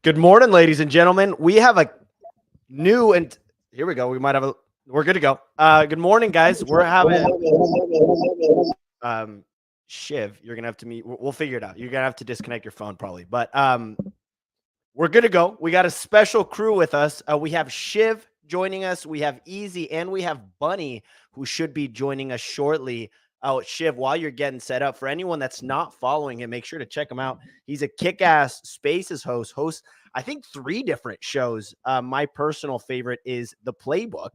Good morning, ladies and gentlemen. We have a new and here we go. We're good to go. Good morning, guys. We're having Shiv. You're gonna have to meet. We'll figure it out. You're gonna have to disconnect your phone probably, but we're good to go. We got a special crew with us. We have Shiv joining us. We have Easy and we have Bunny who should be joining us shortly. Oh, Shiv, while you're getting set up, for anyone that's not following him, make sure to check him out. He's a kick-ass Spaces host, I think 3 different shows. My personal favorite is The Playbook.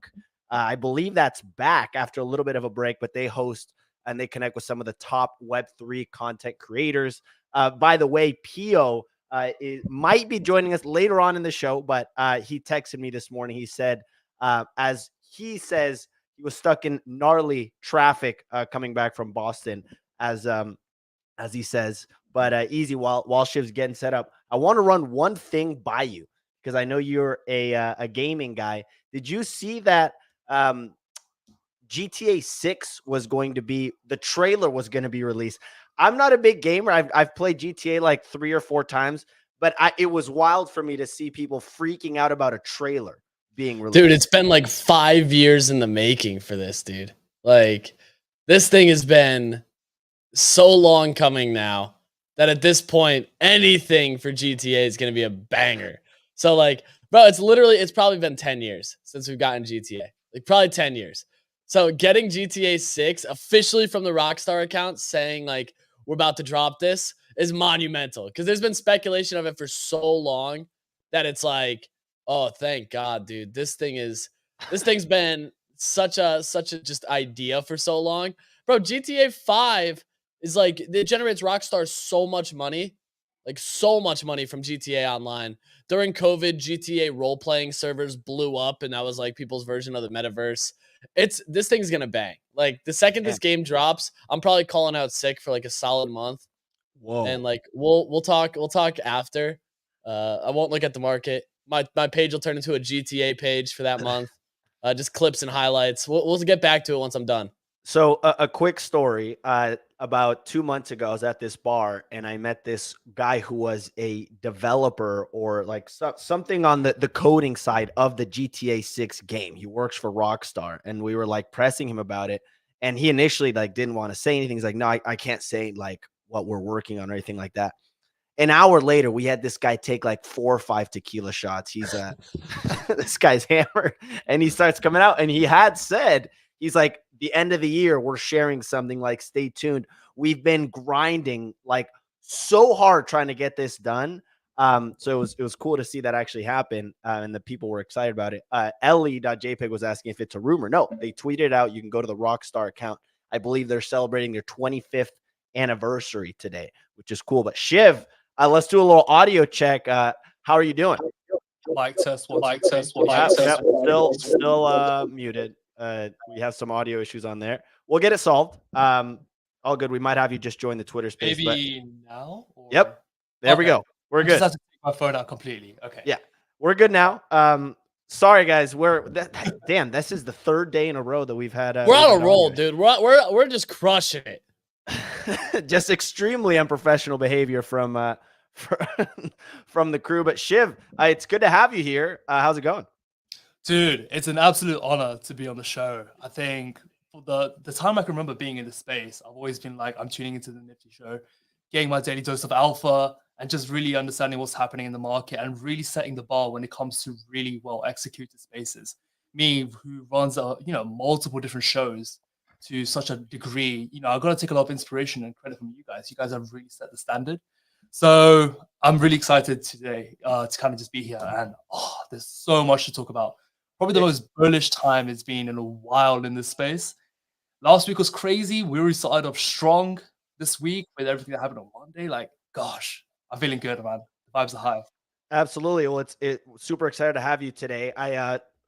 I believe that's back after a little bit of a break, but they host and they connect with some of the top Web3 content creators. By the way, Pio might be joining us later on in the show, but he texted me this morning. He said, as he says, he was stuck in gnarly traffic coming back from Boston, as he says. But Easy, while Shiv's getting set up, I want to run one thing by you because I know you're a gaming guy. Did you see that GTA 6 was going to be, the trailer was going to be released? I'm not a big gamer. I've played GTA like 3 or 4 times, but it was wild for me to see people freaking out about a trailer being released. Dude, it's been like 5 years in the making for this, dude. Like, this thing has been so long coming now that at this point, anything for GTA is going to be a banger. So, like, bro, it's probably been 10 years since we've gotten GTA. Like, probably 10 years. So, getting GTA 6 officially from the Rockstar account saying, like, we're about to drop this is monumental because there's been speculation of it for so long that it's like, oh, thank God, dude. This thing's been such a just idea for so long. Bro, GTA 5 is like, it generates Rockstar so much money, like so much money from GTA Online. During COVID, GTA role-playing servers blew up, and that was like people's version of the metaverse. This thing's gonna bang. Like, the second this game drops, I'm probably calling out sick for like a solid month. Whoa. And like we'll talk after. I won't look at the market. My page will turn into a GTA page for that month. Just clips and highlights. We'll get back to it once I'm done. So a quick story. About 2 months ago, I was at this bar and I met this guy who was a developer or like something on the coding side of the GTA 6 game. He works for Rockstar, and we were like pressing him about it. And he initially like didn't want to say anything. He's like, no, I can't say like what we're working on or anything like that. An hour later, we had this guy take like 4 or 5 tequila shots. He's this guy's hammered, and he starts coming out. And he had said, he's like, the end of the year, we're sharing something, like, stay tuned. We've been grinding like so hard trying to get this done. So it was cool to see that actually happen, and the people were excited about it. Ellie.jpg was asking if it's a rumor. No, they tweeted it out. You can go to the Rockstar account. I believe they're celebrating their 25th anniversary today, which is cool. But Shiv, let's do a little audio check. How are you doing? Mic test. Still muted. We have some audio issues on there. We'll get it solved. All good. We might have you just join the Twitter space. Maybe now? Or... Yep. There we go. We're good. I just have to take my phone out completely. Okay. Yeah. We're good now. Sorry, guys. Damn, this is the 3rd day in a row that we've had. We're on a roll, dude. We're just crushing it. Just extremely unprofessional behavior from the crew. But Shiv, it's good to have you here. How's it going? Dude, it's an absolute honor to be on the show. I think for the time I can remember being in the space, I've always been like, I'm tuning into the Nifty show, getting my daily dose of alpha, and just really understanding what's happening in the market and really setting the bar when it comes to really well executed spaces. Me, who runs multiple different shows to such a degree, I've got to take a lot of inspiration and credit from you guys. You guys have really set the standard. So I'm really excited today to kind of just be here. And there's so much to talk about. Probably the most bullish time it's been in a while in this space. Last week was crazy. We already started off strong this week with everything that happened on Monday. Like, gosh, I'm feeling good, man. The vibes are high. Absolutely. Well, it's super excited to have you today.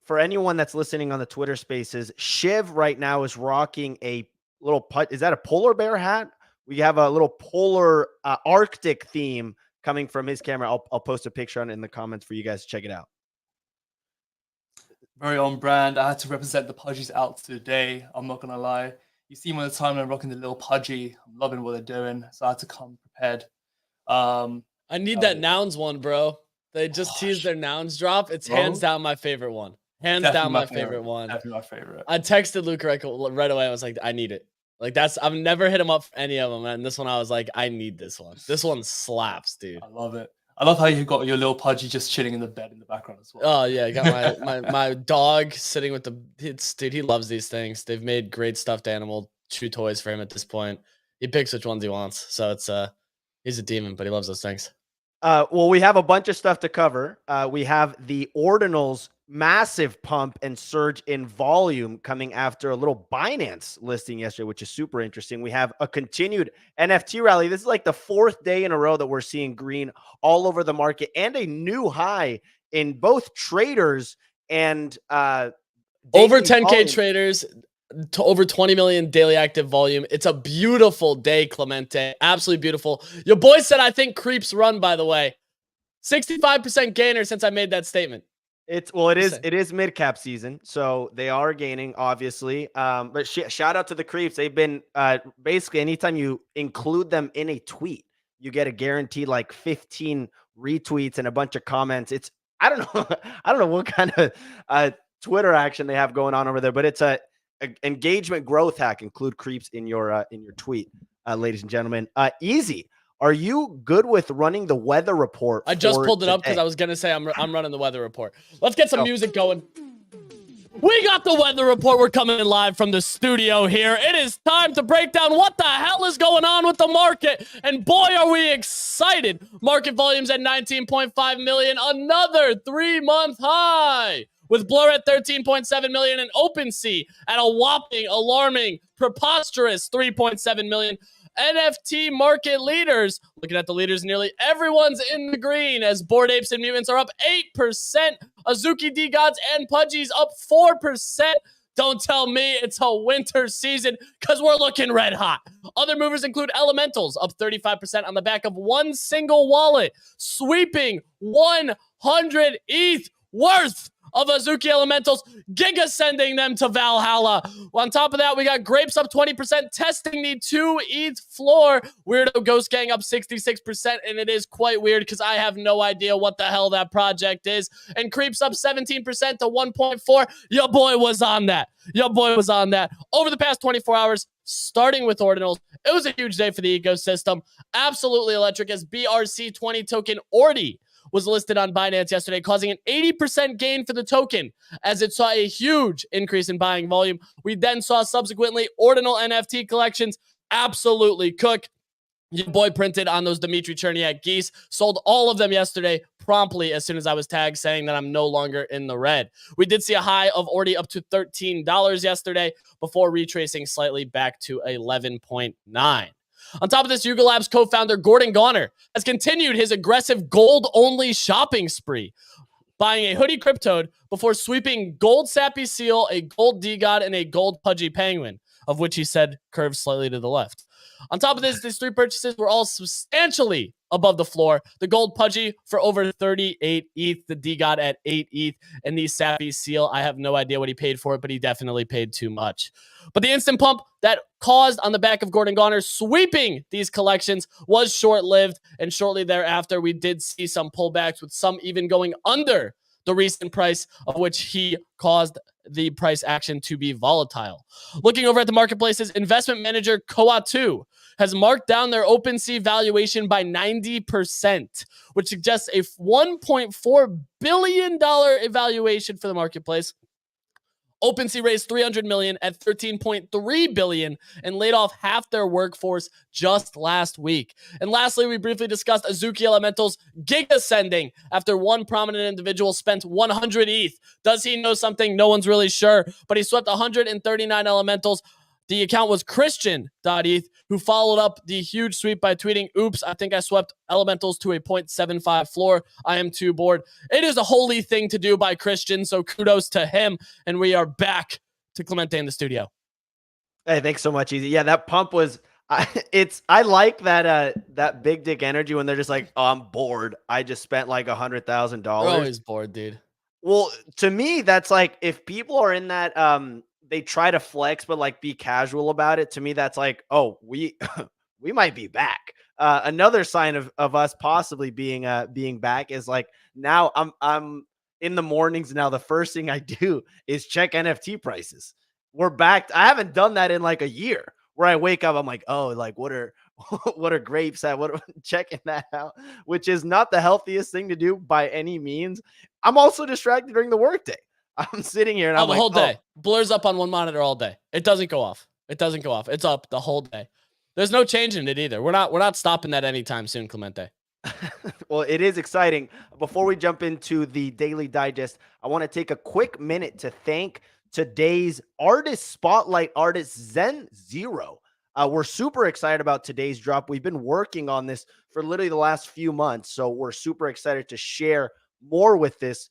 For anyone that's listening on the Twitter spaces, Shiv right now is rocking a little is that a polar bear hat? We have a little polar Arctic theme coming from his camera. I'll post a picture on it in the comments for you guys to check it out. Very on brand. I had to represent the Pudgies out today. I'm not gonna lie. You see me on the timeline rocking the little Pudgy. I'm loving what they're doing, so I had to come prepared. I need that nouns one, bro. They just teased their nouns drop. It's Bro. hands down my favorite one. Hands Definitely down my my favorite one. Definitely my favorite. I texted Luke right away. I was like, I need it. Like I've never hit him up for any of them. And this one, I was like, I need this one. This one slaps, dude. I love it. I love how you got your little Pudgy just chilling in the bed in the background as well. Oh yeah, I got my dog sitting with dude. He loves these things. They've made great stuffed animal chew toys for him at this point. He picks which ones he wants. So it's he's a demon, but he loves those things. Well, we have a bunch of stuff to cover. We have the Ordinals massive pump and surge in volume coming after a little Binance listing yesterday, which is super interesting. We have a continued NFT rally. This is like the 4th day in a row that we're seeing green all over the market, and a new high in both traders and over 10K volume. traders to over 20 million daily active volume. It's a beautiful day, Clemente. Absolutely beautiful. Your boy said, I think creeps run, by the way. 65% gainer since I made that statement. It is mid cap season, so they are gaining, obviously. But shout out to the creeps. They've been basically anytime you include them in a tweet, you get a guaranteed like 15 retweets and a bunch of comments. It's I don't know what kind of Twitter action they have going on over there, but it's a engagement growth hack. Include creeps in your tweet, ladies and gentlemen. Easy. Are you good with running the weather report? I just pulled it up because I was going to say I'm running the weather report. Let's get some music going. We got the weather report. We're coming in live from the studio here. It is time to break down what the hell is going on with the market. And boy, are we excited. Market volumes at 19.5 million, another 3-month high. With Blur at 13.7 million and Opensea at a whopping, alarming, preposterous 3.7 million. NFT market leaders. Looking at the leaders, nearly everyone's in the green as Bored Apes and Mutants are up 8%. Azuki D Gods and Pudgies up 4%. Don't tell me it's a winter season because we're looking red hot. Other movers include Elementals up 35% on the back of one single wallet, sweeping 100 ETH worth of Azuki Elementals, giga sending them to Valhalla. On top of that, we got Grapes up 20%, testing the 2 ETH floor. Weirdo Ghost Gang up 66%, and it is quite weird because I have no idea what the hell that project is. And Creeps up 17% to 1.4. Your boy was on that. Over the past 24 hours, starting with Ordinals, it was a huge day for the ecosystem. Absolutely electric as BRC20 token ORDI was listed on Binance yesterday, causing an 80% gain for the token as it saw a huge increase in buying volume. We then saw subsequently Ordinal NFT collections absolutely cook. Your boy printed on those Dimitri Cherniak geese, sold all of them yesterday promptly as soon as I was tagged saying that I'm no longer in the red. We did see a high of ORDI up to $13 yesterday before retracing slightly back to 11.9. On top of this, Yuga Labs co-founder Gordon Goner has continued his aggressive gold-only shopping spree, buying a hoodie cryptoed before sweeping gold Sappy Seal, a gold D-God, and a gold Pudgy Penguin, of which he said curves slightly to the left. On top of this, these 3 purchases were all substantially above the floor. The gold Pudgy for over 38 ETH, the D-God at 8 ETH, and the Sappy Seal, I have no idea what he paid for it, but he definitely paid too much. But the instant pump that caused on the back of Gordon Goner sweeping these collections was short-lived, and shortly thereafter, we did see some pullbacks with some even going under the recent price, of which he caused the price action to be volatile. Looking over at the marketplaces, investment manager Koa2 has marked down their Opensea valuation by 90%, which suggests a $1.4 billion evaluation for the marketplace. Opensea raised $300 million at $13.3 billion and laid off half their workforce just last week. And lastly, we briefly discussed Azuki Elementals giga sending after one prominent individual spent 100 ETH. Does he know something? No one's really sure, but he swept 139 Elementals. The account was Christian.eth, who followed up the huge sweep by tweeting, "Oops, I think I swept Elementals to a 0.75 floor. I am too bored." It is a holy thing to do by Christian, so kudos to him. And we are back to Clemente in the studio. Hey, thanks so much, Easy. Yeah, that pump was I like that big dick energy when they're just like, "Oh, I'm bored. I just spent like $100,000." We're always bored, dude. Well, to me, that's like if people are in that they try to flex but like be casual about it. To me, that's like, oh, we we might be back. Another sign of us possibly being back is like now I'm in the mornings now. The first thing I do is check NFT prices. We're back. I haven't done that in like a year. Where I wake up, I'm like, oh, like what are what are grapes at? What are checking that out? Which is not the healthiest thing to do by any means. I'm also distracted during the workday. I'm sitting here and I'm the like, whole day. Blurs up on one monitor all day. It doesn't go off. It doesn't go off. It's up the whole day. There's no changing it either. We're not stopping that anytime soon, Clemente. Well, it is exciting. Before we jump into the daily digest, I want to take a quick minute to thank today's artist spotlight artist Zen Zero. We're super excited about today's drop. We've been working on this for literally the last few months, so we're super excited to share more with this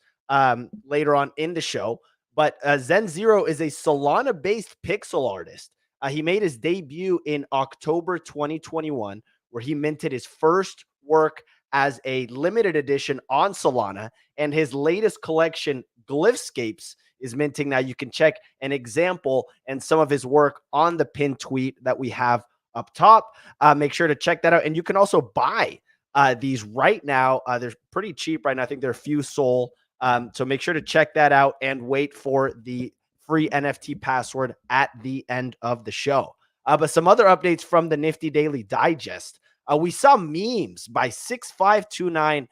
later on in the show. But Zen Zero is a Solana-based pixel artist. He made his debut in October 2021, where he minted his first work as a limited edition on Solana, and his latest collection, Glyphscapes, is minting now. You can check an example and some of his work on the pinned tweet that we have up top. Make sure to check that out. And you can also buy these right now. They're pretty cheap right now. I think they're a few sold. So make sure to check that out and wait for the free NFT password at the end of the show. But some other updates from the Nifty Daily Digest. We saw memes by 6529.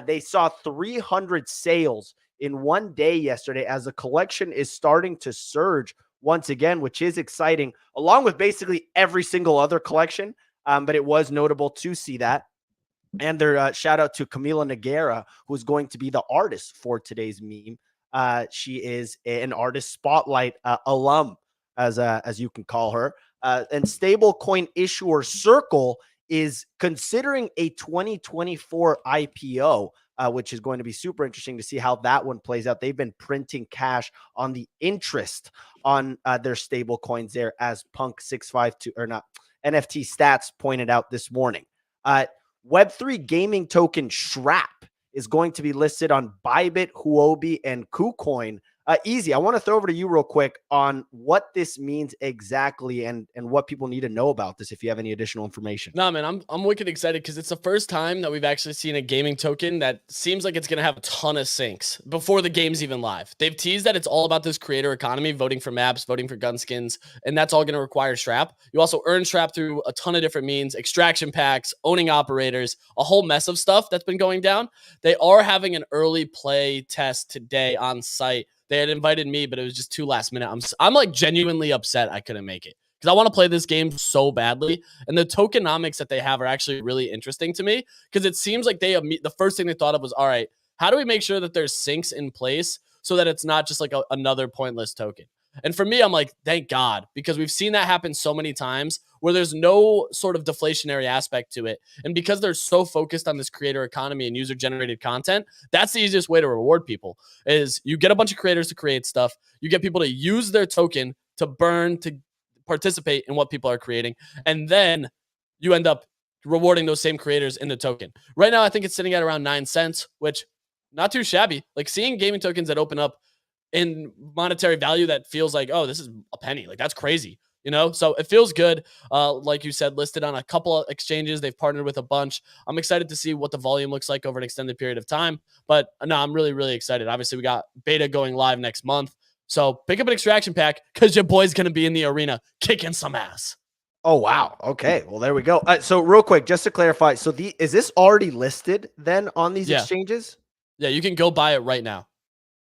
They saw 300 sales in one day yesterday as the collection is starting to surge once again, which is exciting, along with basically every single other collection. But it was notable to see that. And their shout out to Camila Noguera, who's going to be the artist for today's meme. She is an artist spotlight alum, as you can call her. And stablecoin issuer Circle is considering a 2024 IPO, which is going to be super interesting to see how that one plays out. They've been printing cash on the interest on their stable coins there, as Punk 652 or not NFT Stats pointed out this morning. Web3 gaming token Shrap is going to be listed on Bybit, Huobi, and KuCoin. Easy, I want to throw over to you real quick on what this means exactly and what people need to know about this if you have any additional information. No, man, I'm wicked excited because it's the first time that we've actually seen a gaming token that seems like it's going to have a ton of syncs before the game's even live. They've teased that it's all about this creator economy, voting for maps, voting for gun skins, and that's all going to require Shrap. You also earn Shrap through a ton of different means, extraction packs, owning operators, a whole mess of stuff that's been going down. They are having an early play test today on site. They had invited me, but it was just too last minute. I'm like genuinely upset I couldn't make it because I want to play this game so badly. And the tokenomics that they have are actually really interesting to me because it seems like the first thing they thought of was, all right, how do we make sure that there's syncs in place so that it's not just like another pointless token? And for me, I'm like, thank God, because we've seen that happen so many times where there's no sort of deflationary aspect to it. And because they're so focused on this creator economy and user generated content, that's the easiest way to reward people is you get a bunch of creators to create stuff. You get people to use their token to burn, to participate in what people are creating. And then you end up rewarding those same creators in the token. Right now, I think it's sitting at around 9 cents, which not too shabby. Like seeing gaming tokens that open up in monetary value that feels like, oh, this is a penny. Like that's crazy, you know? So it feels good. Like you said, listed on a couple of exchanges. They've partnered with a bunch. I'm excited to see what the volume looks like over an extended period of time. But no, I'm really, really excited. Obviously, we got beta going live next month. So pick up an extraction pack because your boy's going to be in the arena kicking some ass. Oh, wow. Okay. Well, there we go. So real quick, just to clarify. So is this already listed then on these exchanges? Yeah, you can go buy it right now.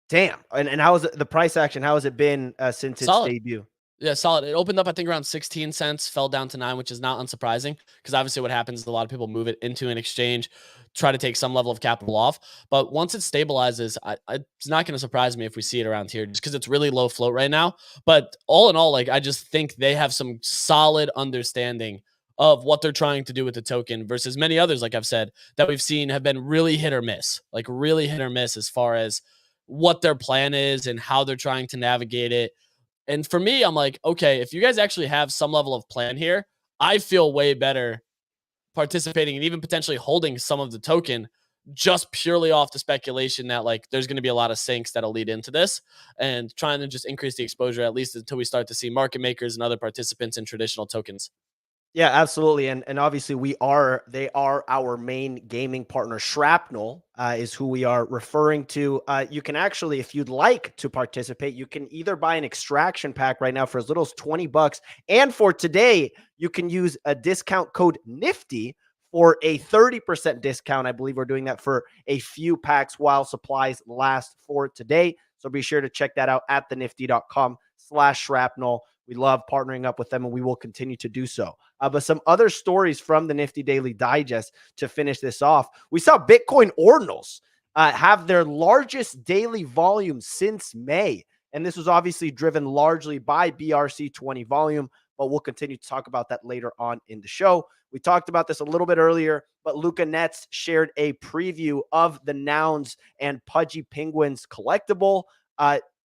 Damn. And how is the price action? How has it been since its debut? Yeah, solid. It opened up, I think, around 16 cents, fell down to 9, which is not unsurprising because obviously what happens is a lot of people move it into an exchange, try to take some level of capital off. But once it stabilizes, it's not going to surprise me if we see it around here just because it's really low float right now. But all in all, like I just think they have some solid understanding of what they're trying to do with the token versus many others, like I've said, that we've seen have been really hit or miss, like really hit or miss as far as what their plan is and how they're trying to navigate it. And for me, I'm like, okay, if you guys actually have some level of plan here, I feel way better participating and even potentially holding some of the token just purely off the speculation that like there's going to be a lot of sinks that'll lead into this and trying to just increase the exposure at least until we start to see market makers and other participants in traditional tokens. Yeah, absolutely. And obviously they are our main gaming partner. Shrapnel is who we are referring to. You can actually, if you'd like to participate, you can either buy an extraction pack right now for as little as $20. And for today, you can use a discount code Nifty for a 30% discount. I believe we're doing that for a few packs while supplies last for today. So be sure to check that out at thenifty.com/shrapnel. We love partnering up with them, and we will continue to do so. But some other stories from the Nifty Daily Digest to finish this off. We saw Bitcoin Ordinals have their largest daily volume since May. And this was obviously driven largely by BRC20 volume, but we'll continue to talk about that later on in the show. We talked about this a little bit earlier, but Luca Netz shared a preview of the Nouns and Pudgy Penguins collectible.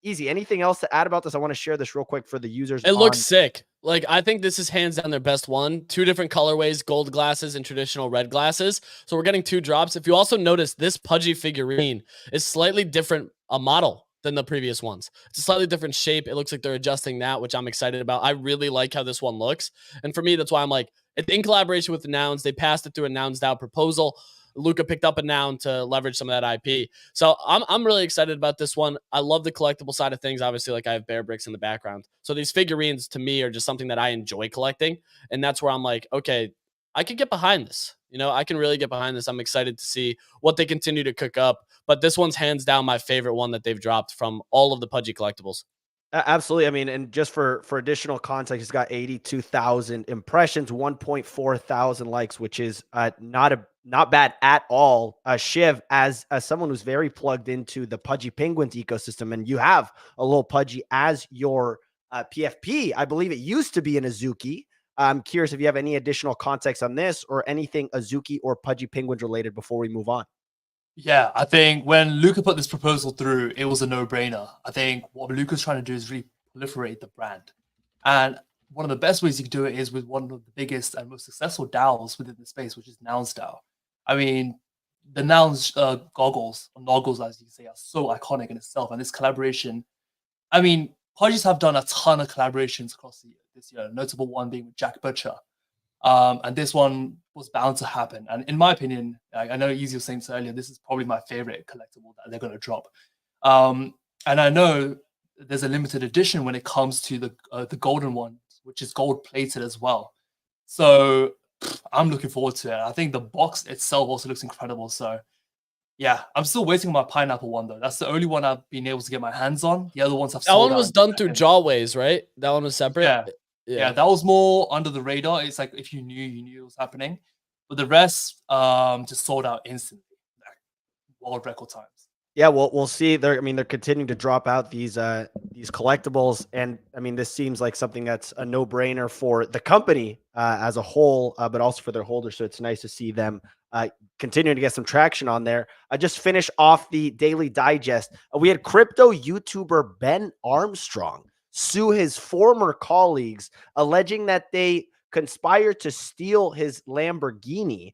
Easy. Anything else to add about this? I want to share this real quick for the users. It looks sick. Like, I think this is hands down their best one. 2 different colorways, gold glasses and traditional red glasses. So we're getting 2 drops. If you also notice, this Pudgy figurine is slightly different a model than the previous ones. It's a slightly different shape. It looks like they're adjusting that, which I'm excited about. I really like how this one looks. And for me, that's why I'm like, in collaboration with the Nouns, they passed it through a Nouns DAO proposal. Luca picked up a Noun to leverage some of that IP. So I'm really excited about this one. I love the collectible side of things. Obviously, like, I have Bear Bricks in the background. So these figurines to me are just something that I enjoy collecting. And that's where I'm like, okay, I can get behind this. You know, I can really get behind this. I'm excited to see what they continue to cook up. But this one's hands down my favorite one that they've dropped from all of the Pudgy collectibles. Absolutely. I mean, and just for additional context, it's got 82,000 impressions, 1.4 thousand likes, which is not bad at all. Shiv, as someone who's very plugged into the Pudgy Penguins ecosystem, and you have a little Pudgy as your PFP. I believe it used to be an Azuki. I'm curious if you have any additional context on this or anything Azuki or Pudgy Penguins related before we move on. Yeah, I think when Luca put this proposal through, it was a no-brainer. I think what Luca's trying to do is really proliferate the brand. And one of the best ways you can do it is with one of the biggest and most successful DAOs within the space, which is Nouns DAO. I mean, the Nouns goggles, or noggles, as you say, are so iconic in itself. And this collaboration, I mean, Pudgies have done a ton of collaborations across the year, this year, a notable one being with Jack Butcher. And this one was bound to happen. And in my opinion, I know Easy was saying this earlier, this is probably my favorite collectible that they're going to drop. And I know there's a limited edition when it comes to the golden one, which is gold plated as well. So I'm looking forward to it. I think the box itself also looks incredible. So yeah, I'm still waiting on my pineapple one though. That's the only one I've been able to get my hands on. The other ones I've sold. That one was done through Jawways, right? That one was separate. Yeah. Yeah, that was more under the radar. It's like if you knew it was happening. But the rest just sold out instantly. Like, world record times. Yeah, we'll see. They're continuing to drop out these collectibles, and I mean, this seems like something that's a no-brainer for the company as a whole, but also for their holders. So it's nice to see them continuing to get some traction on there. I just finished off the Daily Digest. We had crypto YouTuber Ben Armstrong sue his former colleagues, alleging that they conspired to steal his Lamborghini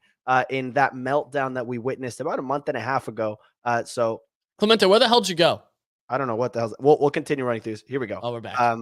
in that meltdown that we witnessed about a month and a half ago. So Clemente, where the hell did you go? I don't know what the hell. We'll continue running through this. Here we go. Oh, we're back. I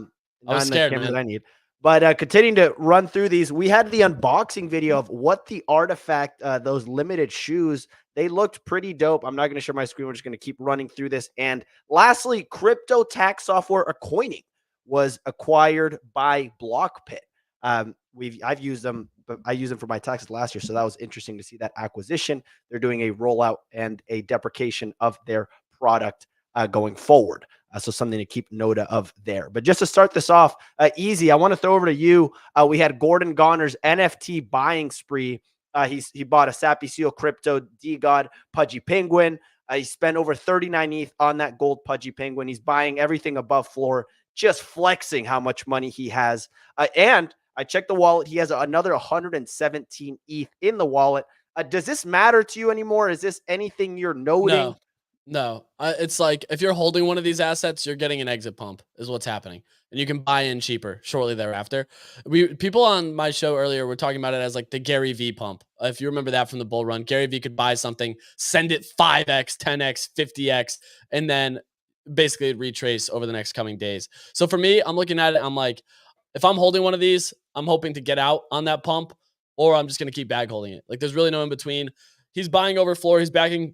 was scared, man. that I need. But continuing to run through these, we had the unboxing video of what the artifact, those limited shoes, they looked pretty dope. I'm not going to share my screen. We're just going to keep running through this. And lastly, crypto tax software Acoining was acquired by BlockPit. I've used them, but I used them for my taxes last year. So that was interesting to see that acquisition. They're doing a rollout and a deprecation of their product going forward. So something to keep note of there. But just to start this off, Easy, I want to throw over to you. We had Gordon Goner's NFT buying spree. He bought a Sappy Seal Crypto D-God Pudgy Penguin. He spent over 39 ETH on that gold Pudgy Penguin. He's buying everything above floor, just flexing how much money he has. And I checked the wallet. He has another 117 ETH in the wallet. Does this matter to you anymore? Is this anything you're noting? No. It's like if you're holding one of these assets, you're getting an exit pump is what's happening. And you can buy in cheaper shortly thereafter. People on my show earlier were talking about it as like the Gary V pump. If you remember that from the bull run, Gary V could buy something, send it 5x, 10x, 50x, and then basically retrace over the next coming days. So for me, I'm looking at it. I'm like, if I'm holding one of these, I'm hoping to get out on that pump, or I'm just going to keep bag holding it. Like there's really no in between. He's buying over floor. He's backing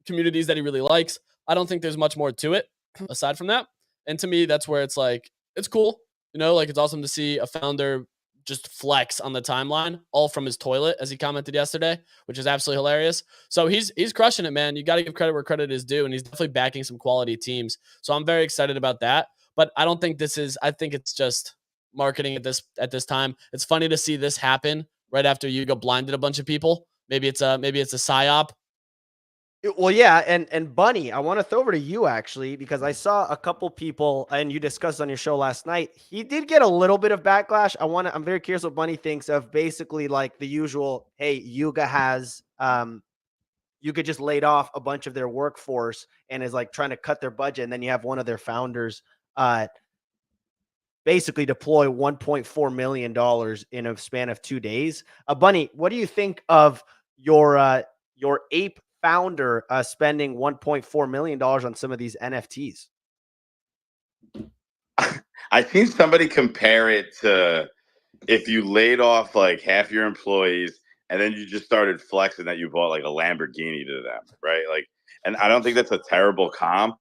communities that he really likes. I don't think there's much more to it aside from that. And to me, that's where it's like, it's cool. Like it's awesome to see a founder just flex on the timeline, all from his toilet, as he commented yesterday, which is absolutely hilarious. So he's crushing it, man. You got to give credit where credit is due, and he's definitely backing some quality teams. So I'm very excited about that. But I don't think I think it's just marketing at this time. It's funny to see this happen right after Yuga blinded a bunch of people. Maybe it's a psyop. Well, yeah, and Bunny, I want to throw over to you actually, because I saw a couple people, and you discussed on your show last night. He did get a little bit of backlash. I'm very curious what Bunny thinks of basically like the usual. Hey, Yuga just laid off a bunch of their workforce and is like trying to cut their budget, and then you have one of their founders basically deploy $1.4 million in a span of 2 days. Bunny, what do you think of your ape founder spending $1.4 million on some of these NFTs? I've seen somebody compare it to if you laid off like half your employees and then you just started flexing that you bought like a Lamborghini to them, right? Like, and I don't think that's a terrible comp.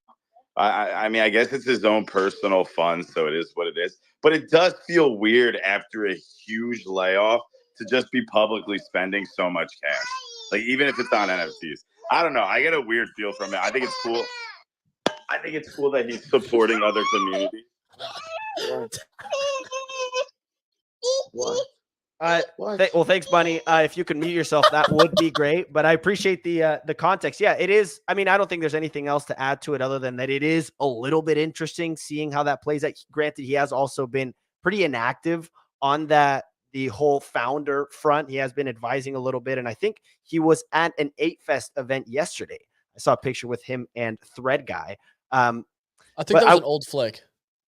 I mean, I guess it's his own personal fund, so it is what it is. But it does feel weird after a huge layoff to just be publicly spending so much cash. Like, even if it's on NFTs. I don't know. I get a weird feel from it. I think it's cool. I think it's cool that he's supporting other communities. What? Well, thanks, Bunny. If you could mute yourself, that would be great. But I appreciate the context. Yeah, it is. I mean, I don't think there's anything else to add to it other than that it is a little bit interesting seeing how that plays out. Granted, he has also been pretty inactive on the whole founder front. He has been advising a little bit, and I think he was at an 8Fest event yesterday. I saw a picture with him and Thread Guy. I think that was an old flick.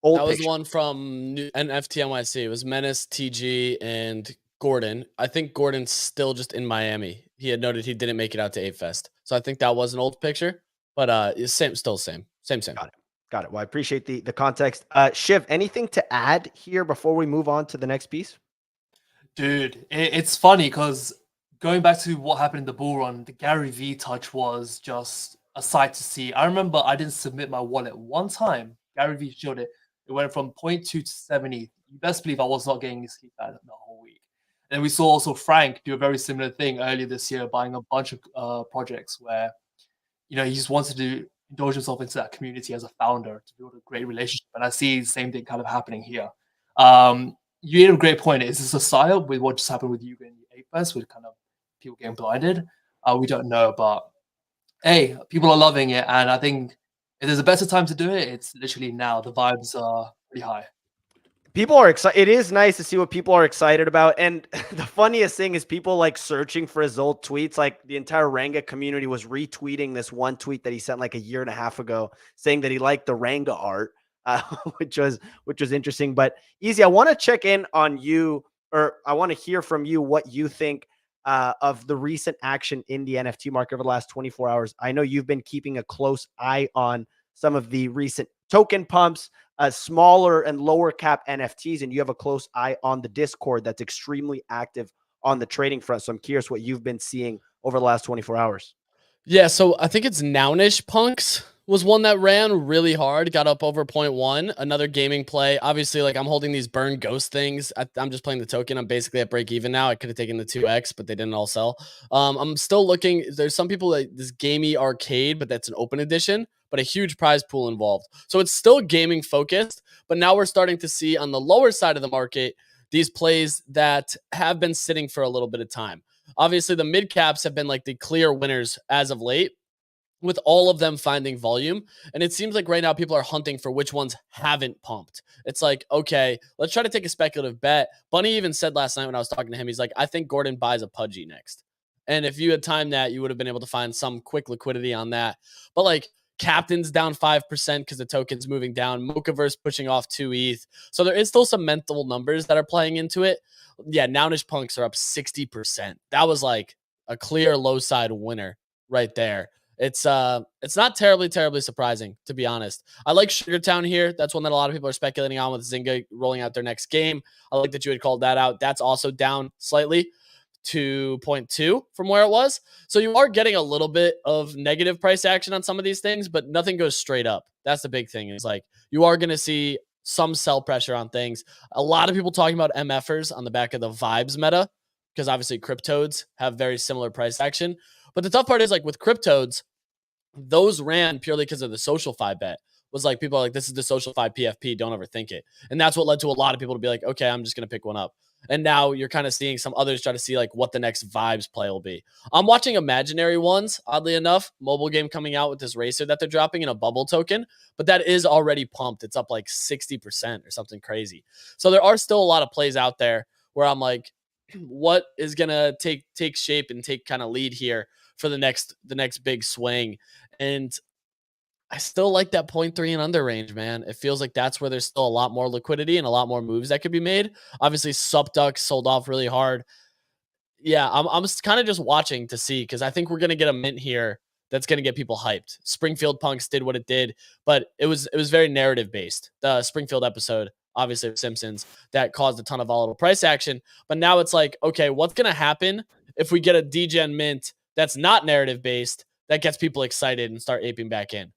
That was picture. the one from NFT NYC. It was Menace, TG, and Gordon. I think Gordon's still just in Miami. He had noted he didn't make it out to 8Fest. So I think that was an old picture, but same. Got it. Well, I appreciate the context. Shiv, anything to add here before we move on to the next piece? Dude, it's funny because going back to what happened in the bull run, the Gary V touch was just a sight to see. I remember I didn't submit my wallet one time. Gary V showed it. It went from 0.2 to 70. You best believe I was not getting sleep at the whole week. And then we saw also Frank do a very similar thing earlier this year, buying a bunch of projects where, he just wanted to indulge himself into that community as a founder to build a great relationship. And I see the same thing kind of happening here. You made a great point. Is this a style with what just happened with Yuga and the 8Fest with kind of people getting blinded? We don't know, but hey, people are loving it. And I think if there's a better time to do it, it's literally now. The vibes are pretty high. People are excited. It is nice to see what people are excited about. And the funniest thing is people like searching for his old tweets. Like the entire Ranga community was retweeting this one tweet that he sent like a year and a half ago saying that he liked the Ranga art, which was interesting. But Easy, I want to check in on you, or I want to hear from you what you think of the recent action in the NFT market over the last 24 hours. I know you've been keeping a close eye on some of the recent token pumps, smaller and lower cap NFTs, and you have a close eye on the Discord that's extremely active on the trading front. So I'm curious what you've been seeing over the last 24 hours. Yeah, so I think it's Nounish Punks was one that ran really hard, got up over 0.1. Another gaming play. Obviously, like I'm holding these burn ghost things. I'm just playing the token. I'm basically at break even now. I could have taken the 2x, but they didn't all sell. I'm still looking. There's some people like this gamey arcade, but that's an open edition, but a huge prize pool involved. So it's still gaming focused, but now we're starting to see on the lower side of the market these plays that have been sitting for a little bit of time. Obviously, the mid caps have been like the clear winners as of late, with all of them finding volume. And it seems like right now people are hunting for which ones haven't pumped. It's like, okay, let's try to take a speculative bet. Bunny even said last night when I was talking to him, he's like, I think Gordon buys a Pudgy next. And if you had timed that, you would have been able to find some quick liquidity on that. But like Captain's down 5% because the token's moving down. Mochaverse pushing off 2 ETH. So there is still some mental numbers that are playing into it. Yeah, Nounish Punks are up 60%. That was like a clear low side winner right there. It's not terribly surprising, to be honest. I like Sugartown here. That's one that a lot of people are speculating on with Zynga rolling out their next game. I like that you had called that out. That's also down slightly to 0.2 from where it was. So you are getting a little bit of negative price action on some of these things, but nothing goes straight up. That's the big thing. Is like you are going to see some sell pressure on things. A lot of people talking about MFers on the back of the vibes meta, because obviously cryptodes have very similar price action. But the tough part is like with cryptodes, those ran purely because of the SocialFi bet. Was like people are like, this is the SocialFi PFP, don't overthink it. And that's what led to a lot of people to be like, okay, I'm just going to pick one up. And now you're kind of seeing some others try to see like what the next vibes play will be. I'm watching Imaginary Ones, oddly enough, mobile game coming out with this racer that they're dropping in a bubble token, but that is already pumped. It's up like 60% or something crazy. So there are still a lot of plays out there where I'm like, what is going to take shape and take kind of lead here for the next big swing? And I still like that 0.3 and under range, man. It feels like that's where there's still a lot more liquidity and a lot more moves that could be made. Obviously, Subduck sold off really hard. Yeah, I'm kind of just watching to see, because I think we're going to get a mint here that's going to get people hyped. Springfield Punks did what it did, but it was very narrative based. The Springfield episode, obviously of Simpsons, that caused a ton of volatile price action. But now it's like, okay, what's going to happen if we get a degen mint that's not narrative based that gets people excited and start aping back in?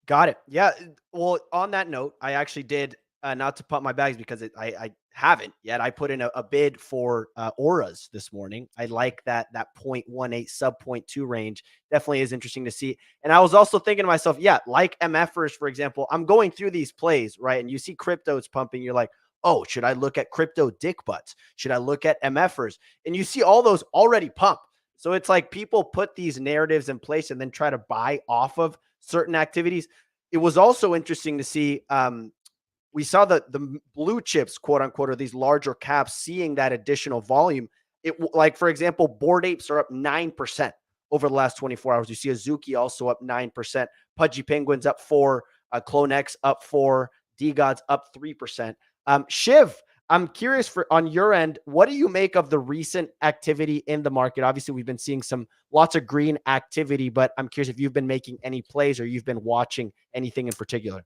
Got it. Yeah. Well, on that note, I actually did, not to pump my bags because I haven't yet. I put in a bid for auras this morning. I like that 0.18 sub 0.2 range. Definitely is interesting to see. And I was also thinking to myself, yeah, like MFers, for example, I'm going through these plays, right? And you see cryptos pumping. You're like, oh, should I look at crypto dick butts? Should I look at MFers? And you see all those already pump. So it's like people put these narratives in place and then try to buy off of certain activities. It was also interesting to see, we saw the blue chips, quote unquote, or these larger caps seeing that additional volume. It, like, for example, Bored Apes are up 9% over the last 24 hours. You see Azuki also up 9%, Pudgy Penguins up 4%, Clone X up 4%, D-Gods up 3%. Shiv, I'm curious on your end, what do you make of the recent activity in the market? Obviously, we've been seeing lots of green activity, but I'm curious if you've been making any plays or you've been watching anything in particular.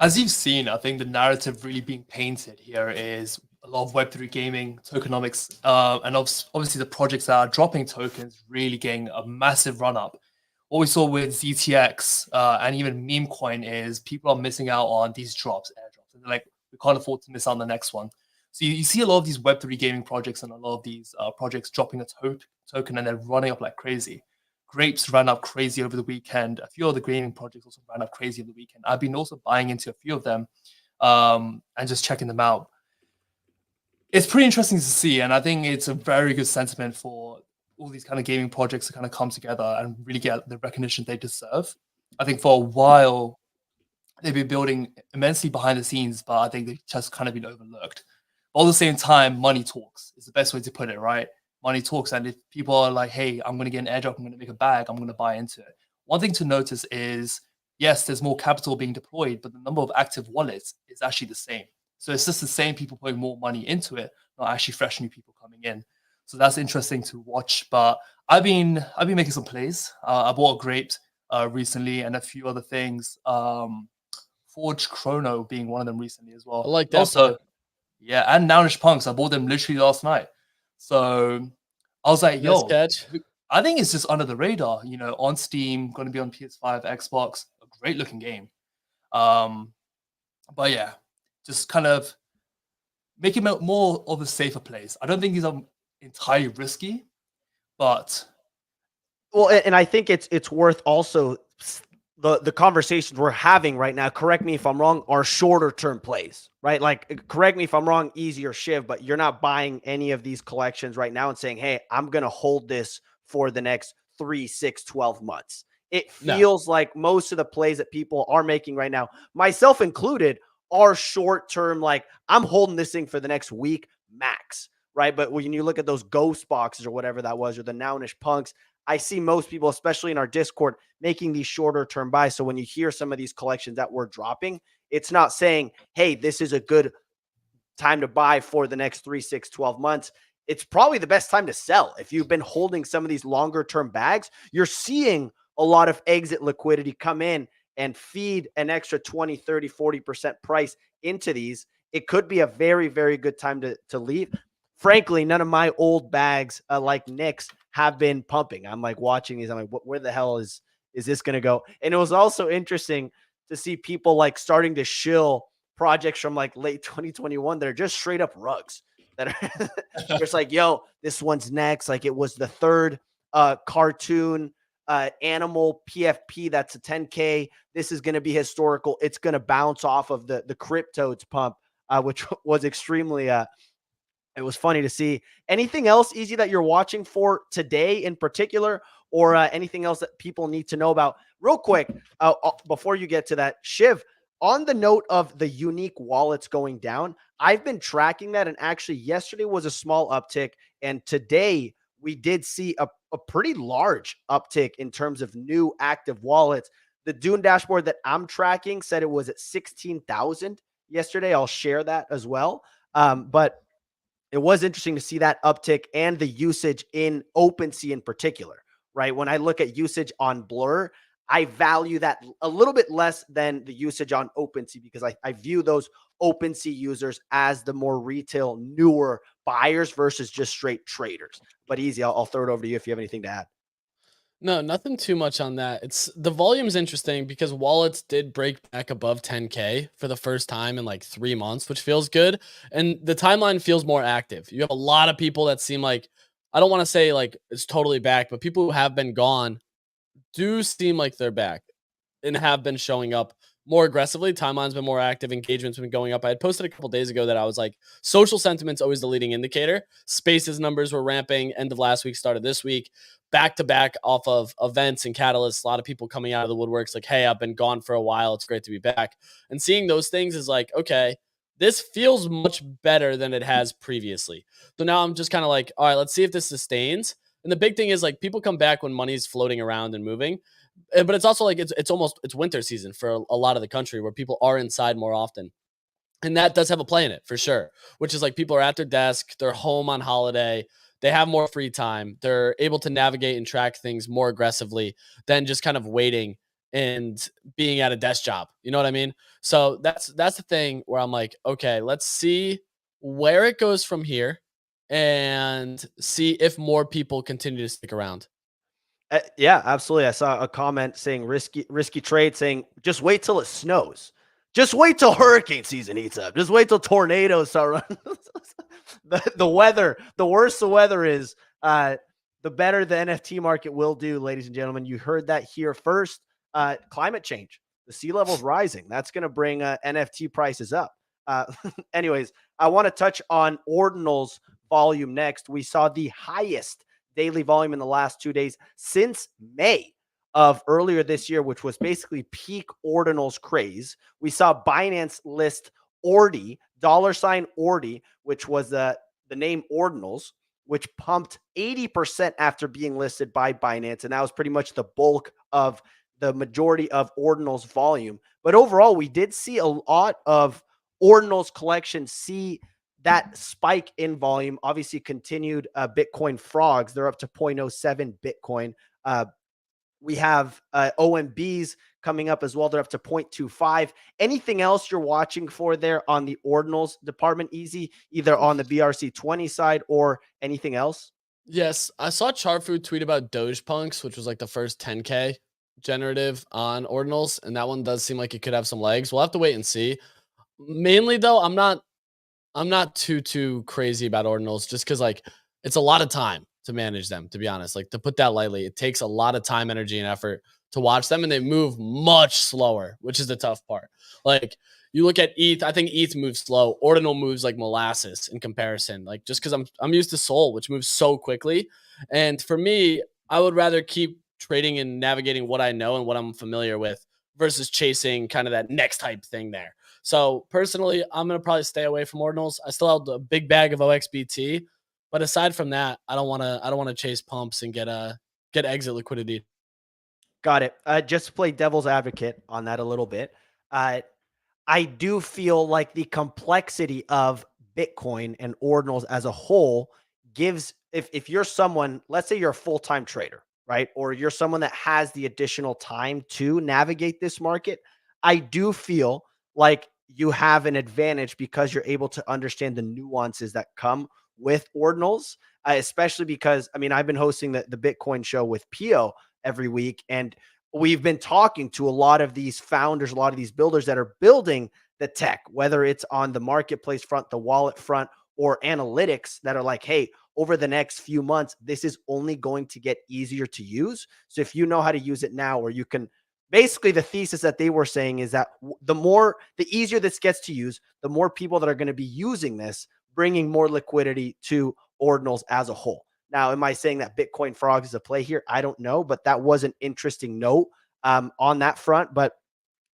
As you've seen, I think the narrative really being painted here is a lot of Web3 gaming, tokenomics, and obviously the projects that are dropping tokens really getting a massive run up. What we saw with ZTX and even meme coin is people are missing out on these drops, airdrops, and they're like, we can't afford to miss out on the next one. So you see a lot of these Web3 gaming projects and a lot of these projects dropping a token and then running up like crazy. Grapes ran up crazy over the weekend. A few other gaming projects also ran up crazy over the weekend. I've been also buying into a few of them and just checking them out. It's pretty interesting to see, and I think it's a very good sentiment for all these kind of gaming projects to kind of come together and really get the recognition they deserve. I think for a while, they've been building immensely behind the scenes, but I think they've just kind of been overlooked. But at the same time, money talks is the best way to put it, right? Money talks. And if people are like, hey, I'm going to get an airdrop, I'm going to make a bag, I'm going to buy into it. One thing to notice is, yes, there's more capital being deployed, but the number of active wallets is actually the same. So it's just the same people putting more money into it, not actually fresh new people coming in. So that's interesting to watch. But I've been making some plays. I bought a grape recently and a few other things. Forge Chrono being one of them recently as well. I like that. Also, yeah, and Nowish Punks. I bought them literally last night. So I was like, yo, I think it's just under the radar, you know, on Steam, going to be on PS5, Xbox, a great looking game. But yeah, just kind of making it more of a safer place. I don't think these are entirely risky, but well, and I think it's worth also the conversations we're having right now, correct me if I'm wrong, are shorter term plays, right? Like, correct me if I'm wrong, Easy or Shiv, but you're not buying any of these collections right now and saying, hey, I'm going to hold this for the next 3, 6, 12 months. It feels like most of the plays that people are making right now, myself included, are short term. Like, I'm holding this thing for the next week max, right? But when you look at those ghost boxes or whatever that was, or the Nowish Punks, I see most people, especially in our Discord, making these shorter term buys. So when you hear some of these collections that we're dropping, it's not saying, hey, this is a good time to buy for the next 3, 6, 12 months. it's probably the best time to sell. If you've been holding some of these longer term bags, you're seeing a lot of exit liquidity come in and feed an extra 20, 30, 40% price into these. It could be a very, very good time to leave. Frankly, none of my old bags like Nick's have been pumping. I'm like watching these. I'm like, where the hell is this going to go? And it was also interesting to see people like starting to shill projects from like late 2021 that are just straight up rugs that are just like, yo, this one's next. Like it was the third cartoon animal PFP. That's a 10K. This is going to be historical. It's going to bounce off of the cryptodes pump, which was extremely, it was funny to see. Anything else, Easy, that you're watching for today in particular, or anything else that people need to know about? Real quick, before you get to that, Shiv, on the note of the unique wallets going down, I've been tracking that, and actually yesterday was a small uptick, and today we did see a pretty large uptick in terms of new active wallets. The Dune dashboard that I'm tracking said it was at 16,000 yesterday. I'll share that as well. But it was interesting to see that uptick and the usage in Opensea in particular, right? When I look at usage on Blur, I value that a little bit less than the usage on Opensea because I view those Opensea users as the more retail, newer buyers versus just straight traders. But Easy, I'll throw it over to you if you have anything to add. No, nothing too much on that. It's the volume's interesting because wallets did break back above 10K for the first time in like 3 months, which feels good. And the timeline feels more active. You have a lot of people that seem like, I don't want to say like it's totally back, but people who have been gone do seem like they're back and have been showing up more aggressively. Timeline's been more active. Engagement's been going up. I had posted a couple days ago that I was like, social sentiment's always the leading indicator. Spaces numbers were ramping. End of last week, started this week. Back to back off of events and catalysts. A lot of people coming out of the woodworks like, hey, I've been gone for a while. It's great to be back. And seeing those things is like, okay, this feels much better than it has previously. So now I'm just kind of like, all right, let's see if this sustains. And the big thing is like people come back when money's floating around and moving. But it's also like it's winter season for a lot of the country where people are inside more often. And that does have a play in it for sure, which is like people are at their desk, they're home on holiday, they have more free time, they're able to navigate and track things more aggressively than just kind of waiting and being at a desk job. You know what I mean? So that's the thing where I'm like, okay, let's see where it goes from here and see if more people continue to stick around. Yeah, absolutely. I saw a comment saying risky trade, saying just wait till it snows. Just wait till hurricane season heats up. Just wait till tornadoes start running. The weather, the worse the weather is, the better the NFT market will do, ladies and gentlemen. You heard that here first. Climate change, the sea level's rising. That's going to bring NFT prices up. Anyways, I want to touch on Ordinals volume next. We saw the highest daily volume in the last 2 days since May of earlier this year, which was basically peak Ordinals craze. We saw Binance list ORDI, $ORDI, which was the name Ordinals, which pumped 80% after being listed by Binance. And that was pretty much the bulk of the majority of Ordinals volume. But overall, we did see a lot of Ordinals collection see that spike in volume. Obviously continued Bitcoin frogs. They're up to 0.07 Bitcoin. We have OMBs coming up as well. They're up to 0.25. Anything else you're watching for there on the Ordinals department, Easy, either on the BRC20 side or anything else? Yes, I saw Charfood tweet about Doge Punks, which was like the first 10K generative on Ordinals, and that one does seem like it could have some legs. We'll have to wait and see. Mainly though, I'm not too crazy about Ordinals just because like it's a lot of time to manage them, to be honest. Like to put that lightly, it takes a lot of time, energy, and effort to watch them, and they move much slower, which is the tough part. Like you look at ETH, I think ETH moves slow. Ordinal moves like molasses in comparison. Like just because I'm used to Sol, which moves so quickly. And for me, I would rather keep trading and navigating what I know and what I'm familiar with versus chasing kind of that next hype thing there. So personally, I'm going to probably stay away from Ordinals. I still have a big bag of OXBT, but aside from that, I don't want to chase pumps and get exit liquidity. Got it. Just to play devil's advocate on that a little bit. I do feel like the complexity of Bitcoin and Ordinals as a whole gives, if you're someone, let's say you're a full-time trader, right? Or you're someone that has the additional time to navigate this market, I do feel like you have an advantage because you're able to understand the nuances that come with ordinals, especially because, I mean, I've been hosting the Bitcoin show with Pio every week, and we've been talking to a lot of these founders, a lot of these builders that are building the tech, whether it's on the marketplace front, the wallet front, or analytics that are like, hey, over the next few months, this is only going to get easier to use. So if you know how to use it now, or you can, basically the thesis that they were saying is that the easier this gets to use, the more people that are going to be using this, bringing more liquidity to ordinals as a whole. Now, am I saying that Bitcoin Frog is a play here? I don't know, but that was an interesting note on that front. But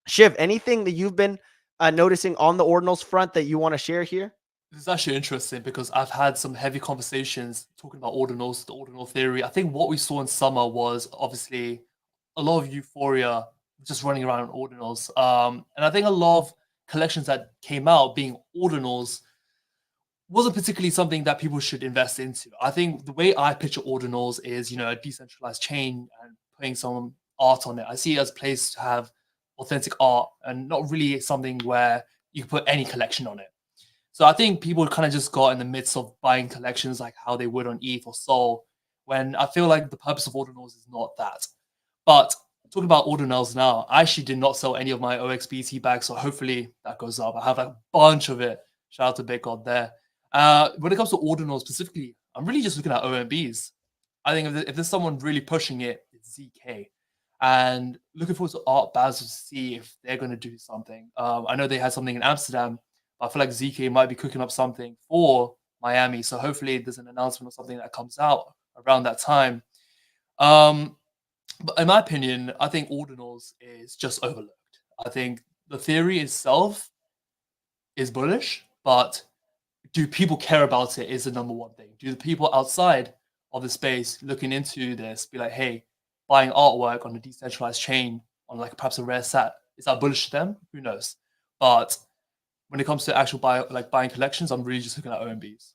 Shiv, anything that you've been noticing on the ordinals front that you want to share here? This is actually interesting because I've had some heavy conversations talking about ordinals, the ordinal theory. I think what we saw in summer was obviously a lot of euphoria just running around on ordinals. And I think a lot of collections that came out being ordinals wasn't particularly something that people should invest into. I think the way I picture ordinals is, a decentralized chain and putting some art on it. I see it as a place to have authentic art and not really something where you can put any collection on it. So I think people kind of just got in the midst of buying collections like how they would on ETH or Sol, when I feel like the purpose of ordinals is not that. But talking about ordinals now, I actually did not sell any of my OXBT bags, so hopefully that goes up. I have a bunch of it. Shout out to Big God there. When it comes to ordinals specifically, I'm really just looking at OMBs. I think if there's someone really pushing it, it's ZK. And looking forward to Art Basel to see if they're going to do something. I know they had something in Amsterdam. I feel like ZK might be cooking up something for Miami. So hopefully there's an announcement or something that comes out around that time. But in my opinion, I think ordinals is just overlooked. I think the theory itself is bullish, but do people care about it is the number one thing. Do the people outside of the space looking into this be like, hey, buying artwork on a decentralized chain on like perhaps a rare sat, is that bullish to them? Who knows? But when it comes to actual buying collections, I'm really just looking at OMBs.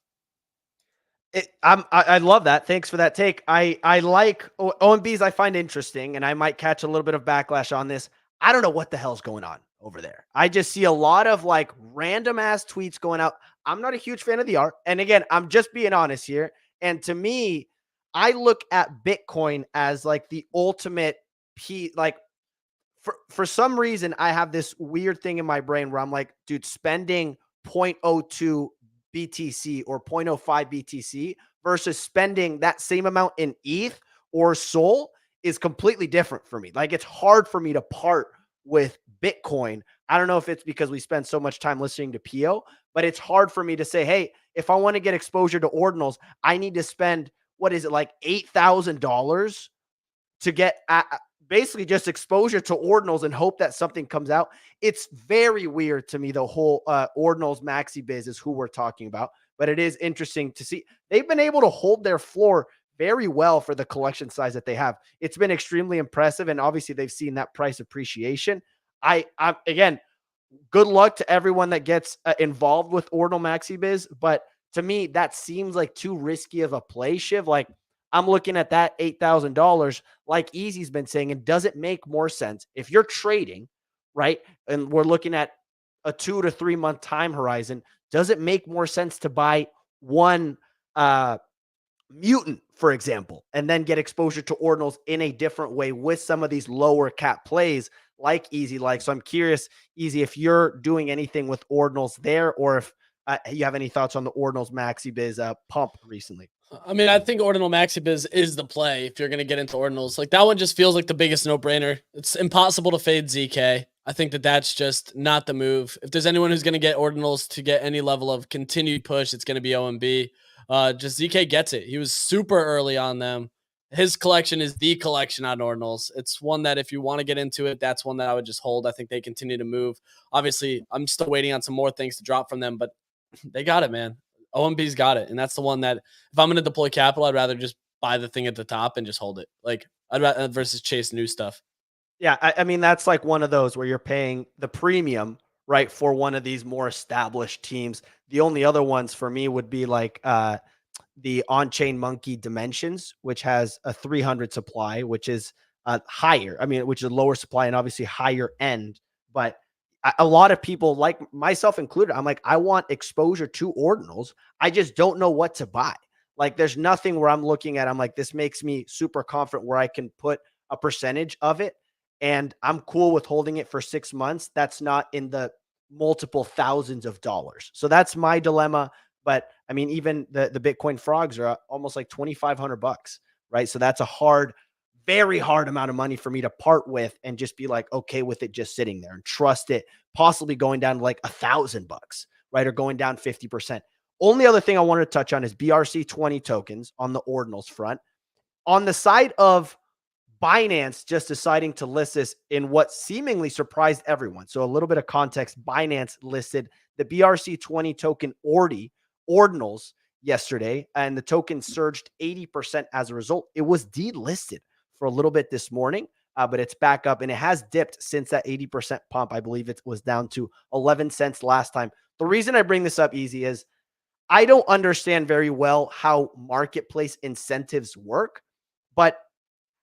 I love that. Thanks for that take. I like OMBs. I find interesting, and I might catch a little bit of backlash on this. I don't know what the hell's going on over there. I just see a lot of like random ass tweets going out. I'm not a huge fan of the art, and again, I'm just being honest here. And to me, I look at Bitcoin as like the ultimate like for some reason, I have this weird thing in my brain where I'm like, dude, spending 0.02 BTC or 0.05 BTC versus spending that same amount in ETH or Sol is completely different for me. Like, it's hard for me to part with Bitcoin. I don't know if it's because we spend so much time listening to Pio, but it's hard for me to say, hey, if I want to get exposure to ordinals, I need to spend, what is it, like $8,000 to get basically just exposure to ordinals and hope that something comes out. It's very weird to me, the whole ordinals maxi biz is who we're talking about, but it is interesting to see. They've been able to hold their floor very well for the collection size that they have. It's been extremely impressive, and obviously they've seen that price appreciation. I'm again, good luck to everyone that gets involved with ordinal maxi biz, but to me, that seems like too risky of a play, Shiv. Like, I'm looking at that $8,000, like Easy's been saying, and does it make more sense if you're trading, right? And we're looking at a 2 to 3 month time horizon. Does it make more sense to buy one mutant, for example, and then get exposure to ordinals in a different way with some of these lower cap plays like Easy like? So I'm curious, Easy, if you're doing anything with ordinals there, or if you have any thoughts on the ordinals maxi biz pump recently. I mean, I think Ordinal Maxi Biz is the play if you're going to get into Ordinals. Like, that one just feels like the biggest no-brainer. It's impossible to fade ZK. I think that that's just not the move. If there's anyone who's going to get Ordinals to get any level of continued push, it's going to be OMB. Just ZK gets it. He was super early on them. His collection is the collection on Ordinals. It's one that if you want to get into it, that's one that I would just hold. I think they continue to move. Obviously, I'm still waiting on some more things to drop from them, but they got it, man. OMB's got it. And that's the one that if I'm going to deploy capital, I'd rather just buy the thing at the top and just hold it. Like, I'd rather versus chase new stuff. Yeah. I mean, that's like one of those where you're paying the premium, right, for one of these more established teams. The only other ones for me would be like on-chain monkey Dimensions, which has a 300 supply, which is higher. I mean, which is a lower supply and obviously higher end. But a lot of people, like myself included, I'm like, I want exposure to ordinals. I just don't know what to buy. Like, there's nothing where I'm looking at, I'm like, this makes me super confident where I can put a percentage of it and I'm cool with holding it for 6 months. That's not in the multiple thousands of dollars. So that's my dilemma. But I mean, even the Bitcoin frogs are almost like $2,500, right? So that's a hard, very hard amount of money for me to part with and just be like, okay with it just sitting there and trust it possibly going down to like $1,000, right? Or going down 50%. Only other thing I wanted to touch on is BRC20 tokens on the ordinals front. On the side of Binance just deciding to list this in what seemingly surprised everyone. So a little bit of context, Binance listed the BRC20 token ORDI, Ordinals, yesterday, and the token surged 80% as a result. It was delisted for a little bit this morning, but it's back up and it has dipped since that 80% pump. I believe it was down to 11 cents last time. The reason I bring this up, Easy, is I don't understand very well how marketplace incentives work, but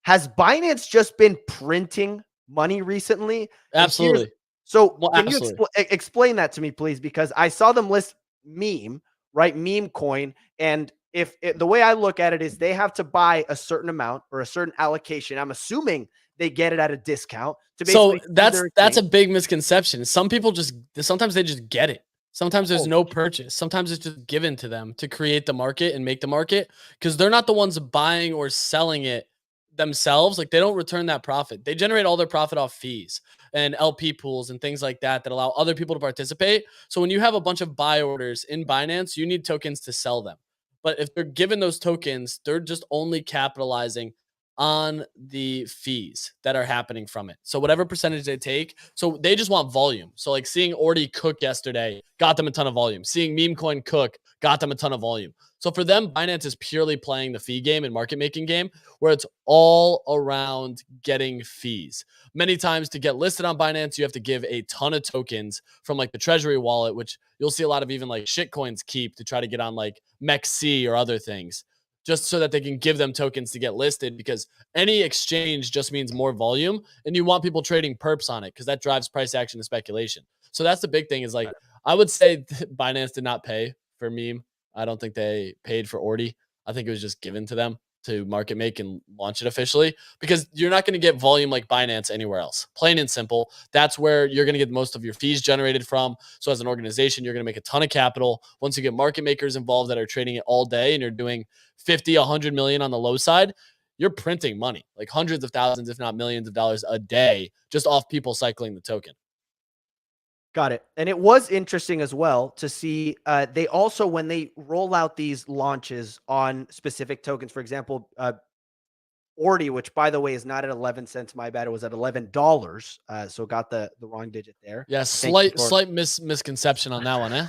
has Binance just been printing money recently? Absolutely. So Well, can absolutely. you explain that to me, please? Because I saw them list meme, right? Meme coin. And if the way I look at it is they have to buy a certain amount or a certain allocation. I'm assuming they get it at a discount to So basically fund their that's a exchange. big misconception. Some people sometimes they just get it. Sometimes there's Oh, no purchase. Sometimes it's just given to them to create the market and make the market because they're not the ones buying or selling it themselves. Like, they don't return that profit. They generate all their profit off fees and LP pools and things like that that allow other people to participate. So when you have a bunch of buy orders in Binance, you need tokens to sell them. But if they're given those tokens, they're just only capitalizing on the fees that are happening from it. So whatever percentage they take, so they just want volume. So like seeing ORDI cook yesterday got them a ton of volume. Seeing meme coin cook got them a ton of volume. So for them, Binance is purely playing the fee game and market making game where it's all around getting fees. Many times to get listed on Binance, you have to give a ton of tokens from like the treasury wallet, which you'll see a lot of even like shitcoins keep to try to get on like MEXC or other things, just so that they can give them tokens to get listed, because any exchange just means more volume and you want people trading perps on it because that drives price action and speculation. So that's the big thing is like, I would say Binance did not pay for meme. I don't think they paid for ORDI. I think it was just given to them to market make and launch it officially, because you're not going to get volume like Binance anywhere else. Plain and simple. That's where you're going to get most of your fees generated from. So as an organization, you're going to make a ton of capital. Once you get market makers involved that are trading it all day and you're doing 50, 100 million on the low side, you're printing money, like hundreds of thousands, if not millions of dollars a day, just off people cycling the token. Got it. And it was interesting as well to see they also, when they roll out these launches on specific tokens, for example, ORDI, which by the way is not at 11 cents, my bad, it was at $11. So got the wrong digit there. Yeah, Thank you slight misconception on that one, eh?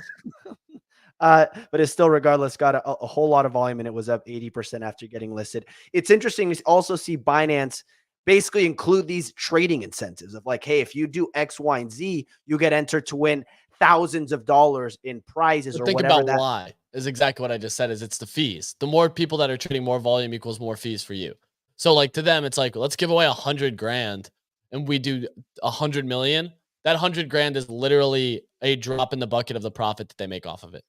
But it's still, regardless, got a whole lot of volume and it was up 80% after getting listed. It's interesting to also see Binance basically include these trading incentives of like, hey, if you do X, Y, and Z, you get entered to win thousands of dollars in prizes But or think whatever about that. why is exactly what I just said. Is it's the fees. The more people that are trading more volume equals more fees for you. So like to them, it's like, let's give away 100 grand and we do 100 million. That 100 grand is literally a drop in the bucket of the profit that they make off of it.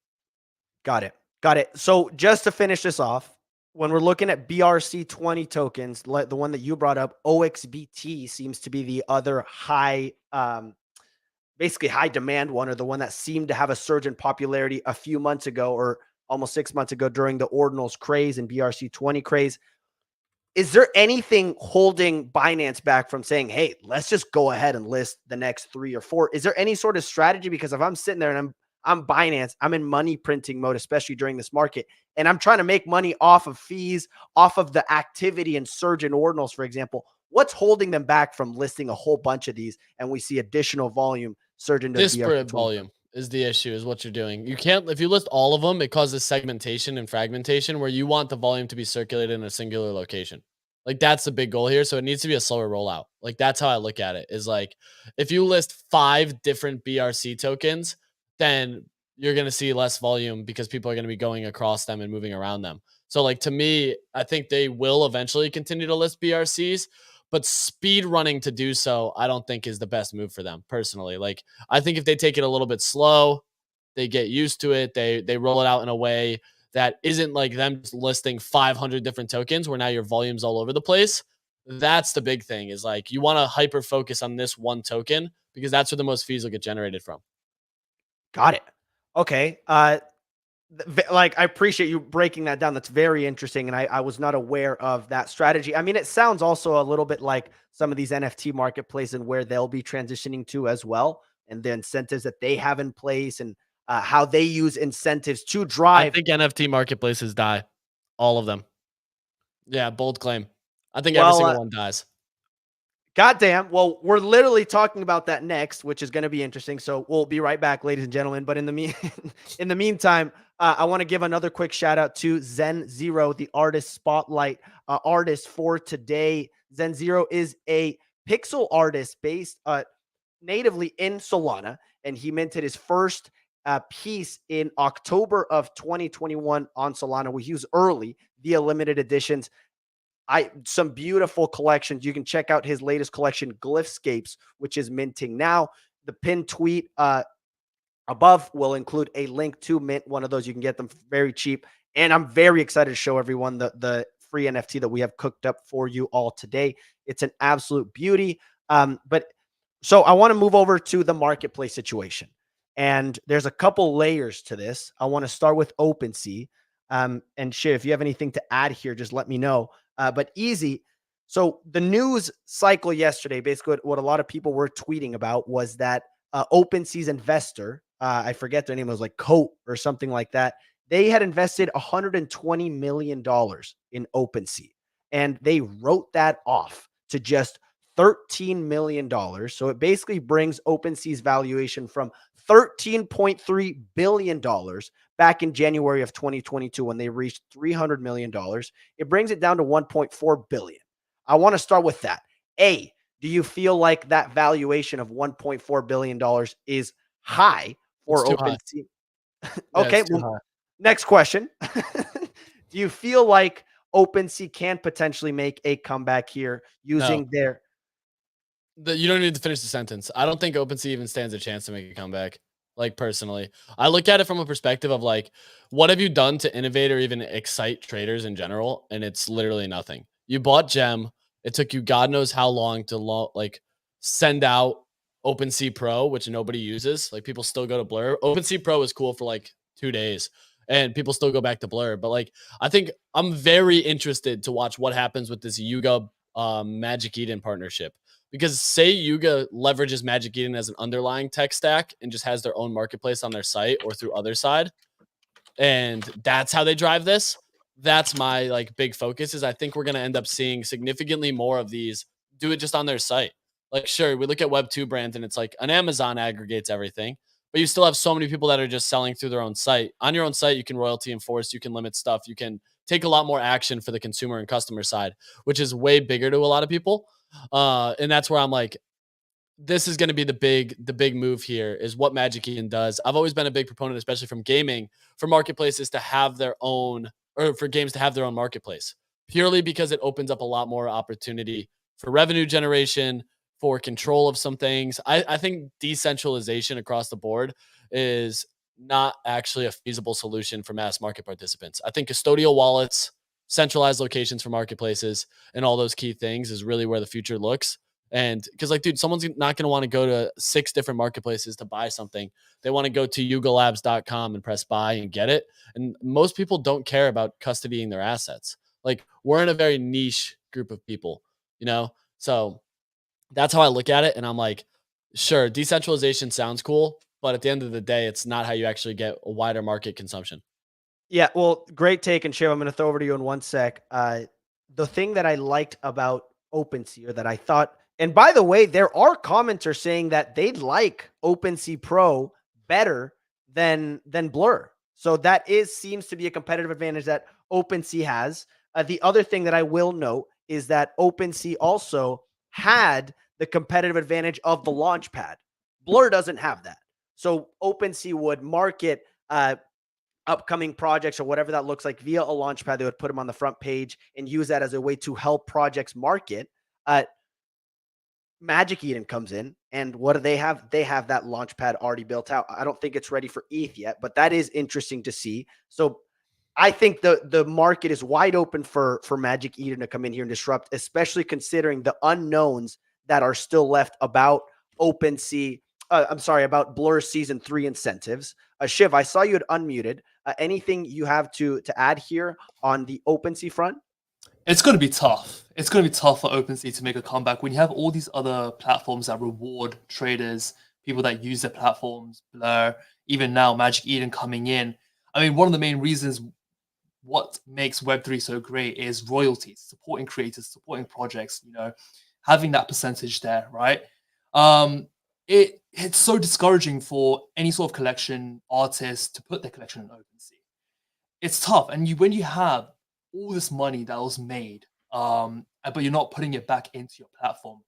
Got it. Got it. So just to finish this off, when we're looking at BRC20 tokens, the one that you brought up, OXBT seems to be the other high, basically high demand one, or the one that seemed to have a surge in popularity a few months ago or almost 6 months ago during the Ordinals craze and BRC20 craze. Is there anything holding Binance back from saying, hey, let's just go ahead and list the next 3 or 4? Is there any sort of strategy? Because if I'm sitting there and I'm Binance, I'm in money printing mode, especially during this market, and I'm trying to make money off of fees, off of the activity and surge in ordinals, for example. What's holding them back from listing a whole bunch of these and we see additional volume surge into Disparate BRC20? volume is the issue, is what you're doing. You can't, if you list all of them, it causes segmentation and fragmentation where you want the volume to be circulated in a singular location. Like that's the big goal here. So it needs to be a slower rollout. Like that's how I look at it, is like if you list 5 different BRC tokens, then you're going to see less volume because people are going to be going across them and moving around them. So like to me, I think they will eventually continue to list BRCs, but speed running to do so, I don't think is the best move for them personally. Like I think if they take it a little bit slow, they get used to it, they roll it out in a way that isn't like them just listing 500 different tokens where now your volume's all over the place. That's the big thing is like you want to hyper focus on this one token because that's where the most fees will get generated from. Got it. Okay. Like I appreciate you breaking that down. That's very interesting, and I was not aware of that strategy. I mean, it sounds also a little bit like some of these NFT marketplaces and where they'll be transitioning to as well, and the incentives that they have in place, and how they use incentives to I drive. think NFT marketplaces die. All of them. Yeah, bold claim. I think every Well, single one dies. Goddamn. Well, we're literally talking about that next, which is going to be interesting. So we'll be right back, ladies and gentlemen. But in the in the meantime, I want to give another quick shout out to Zen Zero, the artist spotlight artist for today. Zen Zero is a pixel artist based natively in Solana, and he minted his first piece in October of 2021 on Solana. We use early via limited editions. Some beautiful collections. You can check out his latest collection, Glyphscapes, which is minting now. The pinned tweet above will include a link to mint. One of those, you can get them very cheap. And I'm very excited to show everyone the free NFT that we have cooked up for you all today. It's an absolute beauty. But so I want to move over to the marketplace situation. And there's a couple layers to this. I want to start with Opensea. And Shiv, if you have anything to add here, just let me know. But easy. So the news cycle yesterday, basically what a lot of people were tweeting about was that Opensea's investor, I forget their name, it was like Coat or something like that. They had invested $120 million in Opensea, and they wrote that off to just $13 million. So it basically brings Opensea's valuation from $13.3 billion back in January of 2022 when they reached $300 million. It brings it down to $1.4 billion. I want to start with that. A, do you feel like that valuation of $1.4 billion is high for Opensea? Okay, well, next question. Do you feel like Opensea can potentially make a comeback here using their... You don't need to finish the sentence. I don't think Opensea even stands a chance to make a comeback. Like personally, I look at it from a perspective of like, what have you done to innovate or even excite traders in general? And it's literally nothing. You bought Gem. It took you God knows how long to like send out Opensea Pro, which nobody uses. Like people still go to Blur. Opensea Pro is cool for like 2 days, and people still go back to Blur. But like, I think I'm very interested to watch what happens with this Yuga Magic Eden partnership. Because say Yuga leverages Magic Eden as an underlying tech stack and just has their own marketplace on their site or through other side, and that's how they drive this. That's my like big focus is I think we're going to end up seeing significantly more of these do it just on their site. Like, sure, we look at Web2 brands and it's like an Amazon aggregates everything, but you still have so many people that are just selling through their own site. On your own site, you can royalty enforce, you can limit stuff, you can take a lot more action for the consumer and customer side, which is way bigger to a lot of people. And that's where I'm like, this is going to be the big move here is what Magic Eden does. I've always been a big proponent, especially from gaming, for marketplaces to have their own, or for games to have their own marketplace, purely because it opens up a lot more opportunity for revenue generation, for control of some things. I think decentralization across the board is not actually a feasible solution for mass market participants. I think custodial wallets, centralized locations for marketplaces, and all those key things is really where the future looks. And because like, dude, someone's not going to want to go to 6 different marketplaces to buy something. They want to go to yugalabs.com and press buy and get it. And most people don't care about custodying their assets. Like we're in a very niche group of people, you know? So that's how I look at it. And I'm like, sure, decentralization sounds cool, but at the end of the day, it's not how you actually get a wider market consumption. Yeah, well, great take. And Shiv, I'm going to throw over to you in one sec. The thing that I liked about Opensea, or that I thought, and by the way, there are commenters saying that they like Opensea Pro better than Blur. So that seems to be a competitive advantage that Opensea has. The other thing that I will note is that Opensea also had the competitive advantage of the launch pad. Blur doesn't have that. So OpenSea would market upcoming projects or whatever that looks like via a launchpad. They would put them on the front page and use that as a way to help projects market. Magic Eden comes in, and what do they have? They have that launchpad already built out. I don't think it's ready for ETH yet, but that is interesting to see. So I think the market is wide open for Magic Eden to come in here and disrupt, especially considering the unknowns that are still left about OpenSea. About Blur Season 3 incentives. Shiv, I saw you had unmuted. Anything you have to add here on the OpenSea front? It's going to be tough. It's going to be tough for OpenSea to make a comeback when you have all these other platforms that reward traders, people that use their platforms, Blur, even now Magic Eden coming in. I mean, one of the main reasons what makes Web3 so great is royalties, supporting creators, supporting projects, having that percentage there, right? It's so discouraging for any sort of collection artist to put their collection on OpenSea. It's tough. And when you have all this money that was made, but you're not putting it back into your platform,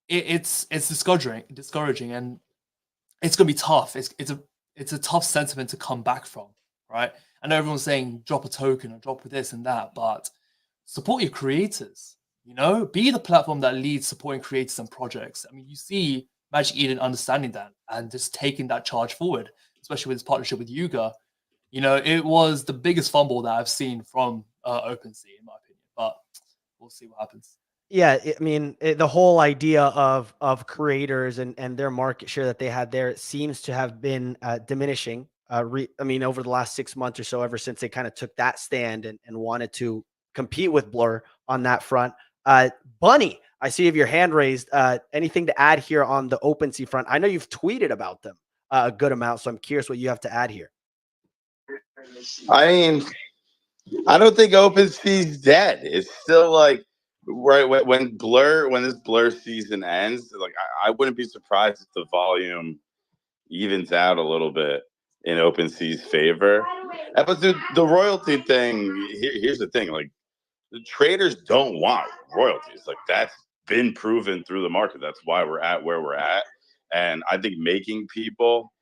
it's discouraging, and it's gonna be tough. It's a tough sentiment to come back from, right? I know everyone's saying drop a token or drop this and that, but support your creators. Be the platform that leads supporting creators and projects. I mean, you see Magic Eden understanding that and just taking that charge forward, especially with his partnership with Yuga. It was the biggest fumble that I've seen from OpenSea, in my opinion. But we'll see what happens. Yeah, I mean, the whole idea of creators and their market share that they had there, it seems to have been diminishing. Over the last 6 months or so, ever since they kind of took that stand and wanted to compete with Blur on that front. Bunny, I see you have your hand raised. Anything to add here on the OpenSea front? I know you've tweeted about them a good amount, so I'm curious what you have to add here. I mean, I don't think OpenSea's dead. It's still like right when this Blur season ends. Like I wouldn't be surprised if the volume evens out a little bit in OpenSea's favor. But the royalty thing. Here's the thing: like the traders don't want royalties. Like that's been proven through the market. That's why we're at where we're at. And I think making people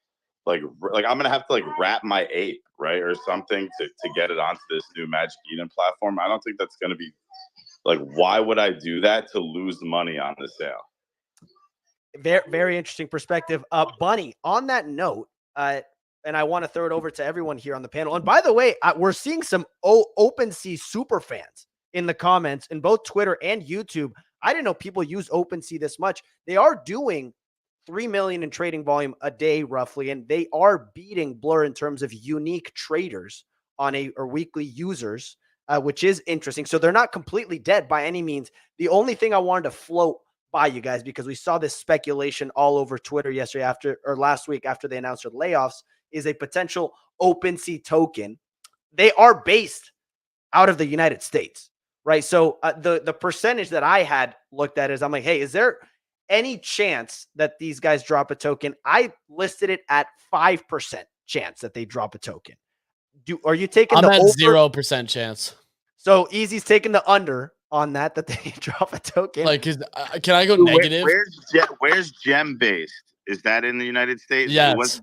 like I'm gonna have to like wrap my ape, right, or something to get it onto this new Magic Eden platform. I don't think that's gonna be like, why would I do that to lose money on the sale? Very, very interesting perspective. Bunny, on that note, and I want to throw it over to everyone here on the panel. And by the way, we're seeing some OpenSea super fans in the comments in both Twitter and YouTube. I didn't know people use OpenSea this much. They are doing 3 million in trading volume a day, roughly, and they are beating Blur in terms of unique traders on or weekly users, which is interesting. So they're not completely dead by any means. The only thing I wanted to float by you guys, because we saw this speculation all over Twitter last week after they announced their layoffs, is a potential OpenSea token. They are based out of the United States, right? So the percentage that I had looked at is, I'm like, hey, is there any chance that these guys drop a token? I listed it at 5% chance that they drop a token. Are you taking I'm the at over? 0% chance. So Easy's taking the under on that they drop a token. Like, can I go negative? Where's Gem based? Is that in the United States? Yes. Was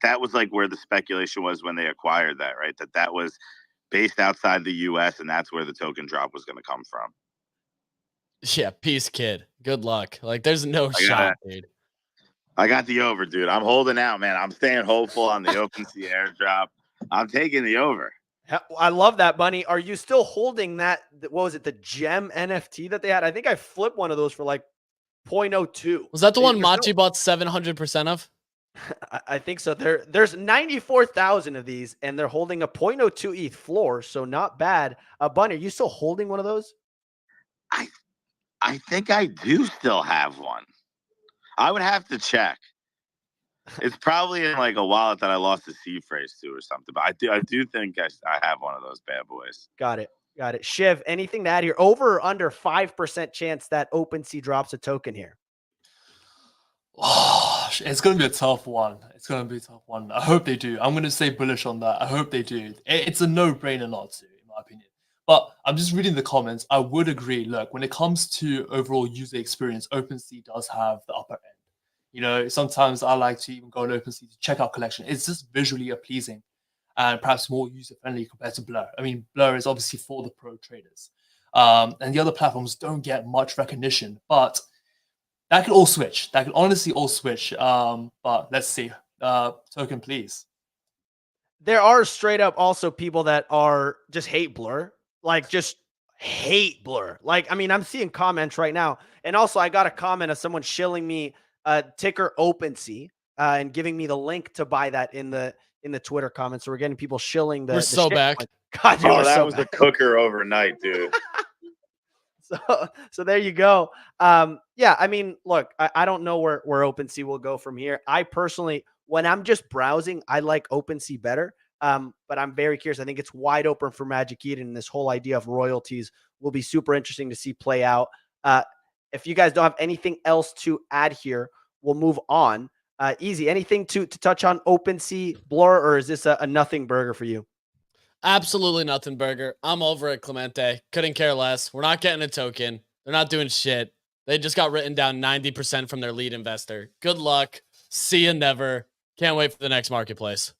that was like where the speculation was when they acquired that, right? That was based outside the US, and that's where the token drop was going to come from. Yeah, peace, kid. Good luck. Like, there's no shot, dude. I got the over, dude. I'm holding out, man. I'm staying hopeful on the OpenSea airdrop. I'm taking the over. I love that, Bunny. Are you still holding that? What was it? The Gem NFT that they had? I think I flipped one of those for like 0.02. Was that the one Machi bought 700% of? I think so. There's 94,000 of these, and they're holding a 0.02 ETH floor, so not bad. Bunny, are you still holding one of those? I think I do still have one. I would have to check. It's probably in like a wallet that I lost the seed phrase to or something. But I do think I have one of those bad boys. Got it. Shiv, anything to add here? Over or under 5% chance that OpenSea drops a token here? Oh, it's going to be a tough one. I hope they do. I'm going to say bullish on that. I hope they do. It's a no-brainer not to, in my opinion. But I'm just reading the comments. I would agree. Look, when it comes to overall user experience, OpenSea does have the upper end. You know, sometimes I like to even go on OpenSea to check out collection. It's just visually appeasing and perhaps more user-friendly compared to Blur. I mean, Blur is obviously for the pro traders. And the other platforms don't get much recognition, but that could all switch. That could honestly all switch. But let's see. Token, please. There are straight up also people that are just hate Blur, like just hate Blur. Like, I mean, I'm seeing comments right now. And also I got a comment of someone shilling me ticker Opensea and giving me the link to buy that in the Twitter comments. So we're getting people shilling the We're so shit back. coin. God, dude, Oh, we're that so was back. the cooker overnight, dude. So there you go. Yeah, I mean, look, I don't know where OpenSea will go from here. I personally, when I'm just browsing, I like OpenSea better. But I'm very curious. I think it's wide open for Magic Eden. And this whole idea of royalties will be super interesting to see play out. If you guys don't have anything else to add here, we'll move on. Easy. Anything to touch on OpenSea, Blur, or is this a nothing burger for you? Absolutely nothing, Burger. I'm over at Clemente. Couldn't care less. We're not getting a token. They're not doing shit. They just got written down 90% from their lead investor. Good luck. See you never. Can't wait for the next marketplace.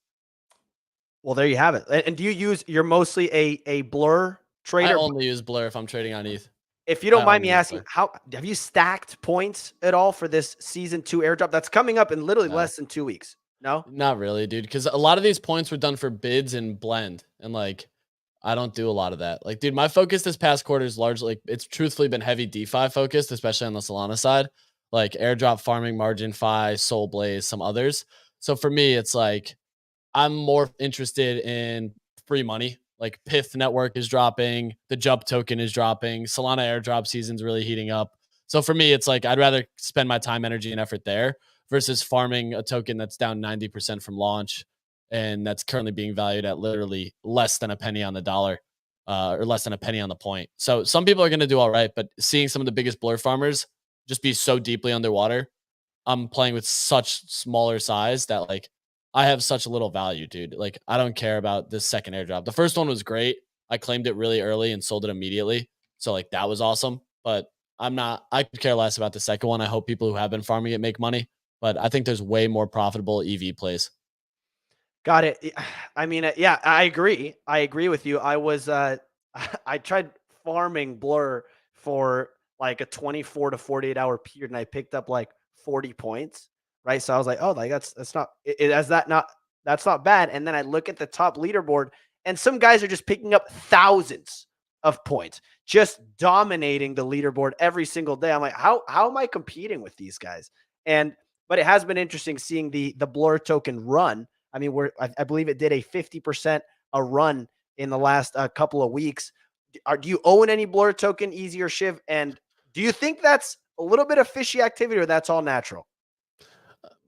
Well, there you have it. And do you use, you're mostly a Blur I trader? only use Blur if I'm trading on ETH. If you don't I mind me only use asking, Blur. how have you stacked points at all for this season 2 airdrop that's coming up in literally No. less than 2 weeks? No? Not really, dude. Because a lot of these points were done for bids and blend. And like, I don't do a lot of that. Like, dude, my focus this past quarter is largely, it's truthfully been heavy DeFi focused, especially on the Solana side, like airdrop farming, margin fi, Soul Blaze, some others. So for me, it's like, I'm more interested in free money. Like Pith network is dropping, the Jump token is dropping, Solana airdrop season's really heating up. So for me, it's like I'd rather spend my time, energy, and effort there versus farming a token that's down 90% from launch and that's currently being valued at literally less than a penny on the dollar, or less than a penny on the point. So some people are going to do all right, but seeing some of the biggest Blur farmers just be so deeply underwater, I'm playing with such smaller size that like I have such little value, dude. Like I don't care about this second airdrop. The first one was great. I claimed it really early and sold it immediately. So like that was awesome. But I could care less about the second one. I hope people who have been farming it make money. But I think there's way more profitable EV plays. Got it. I mean, yeah, I agree. I agree with you. I was, I tried farming Blur for like a 24 to 48 hour period and I picked up like 40 points. Right. So I was like, oh, like that's not, that's not bad. And then I look at the top leaderboard and some guys are just picking up thousands of points, just dominating the leaderboard every single day. I'm like, how am I competing with these guys? But it has been interesting seeing the Blur token run. I mean, I believe it did a 50% a run in the last couple of weeks. Do you own any Blur token, Easy or Shiv? And do you think that's a little bit of fishy activity or that's all natural?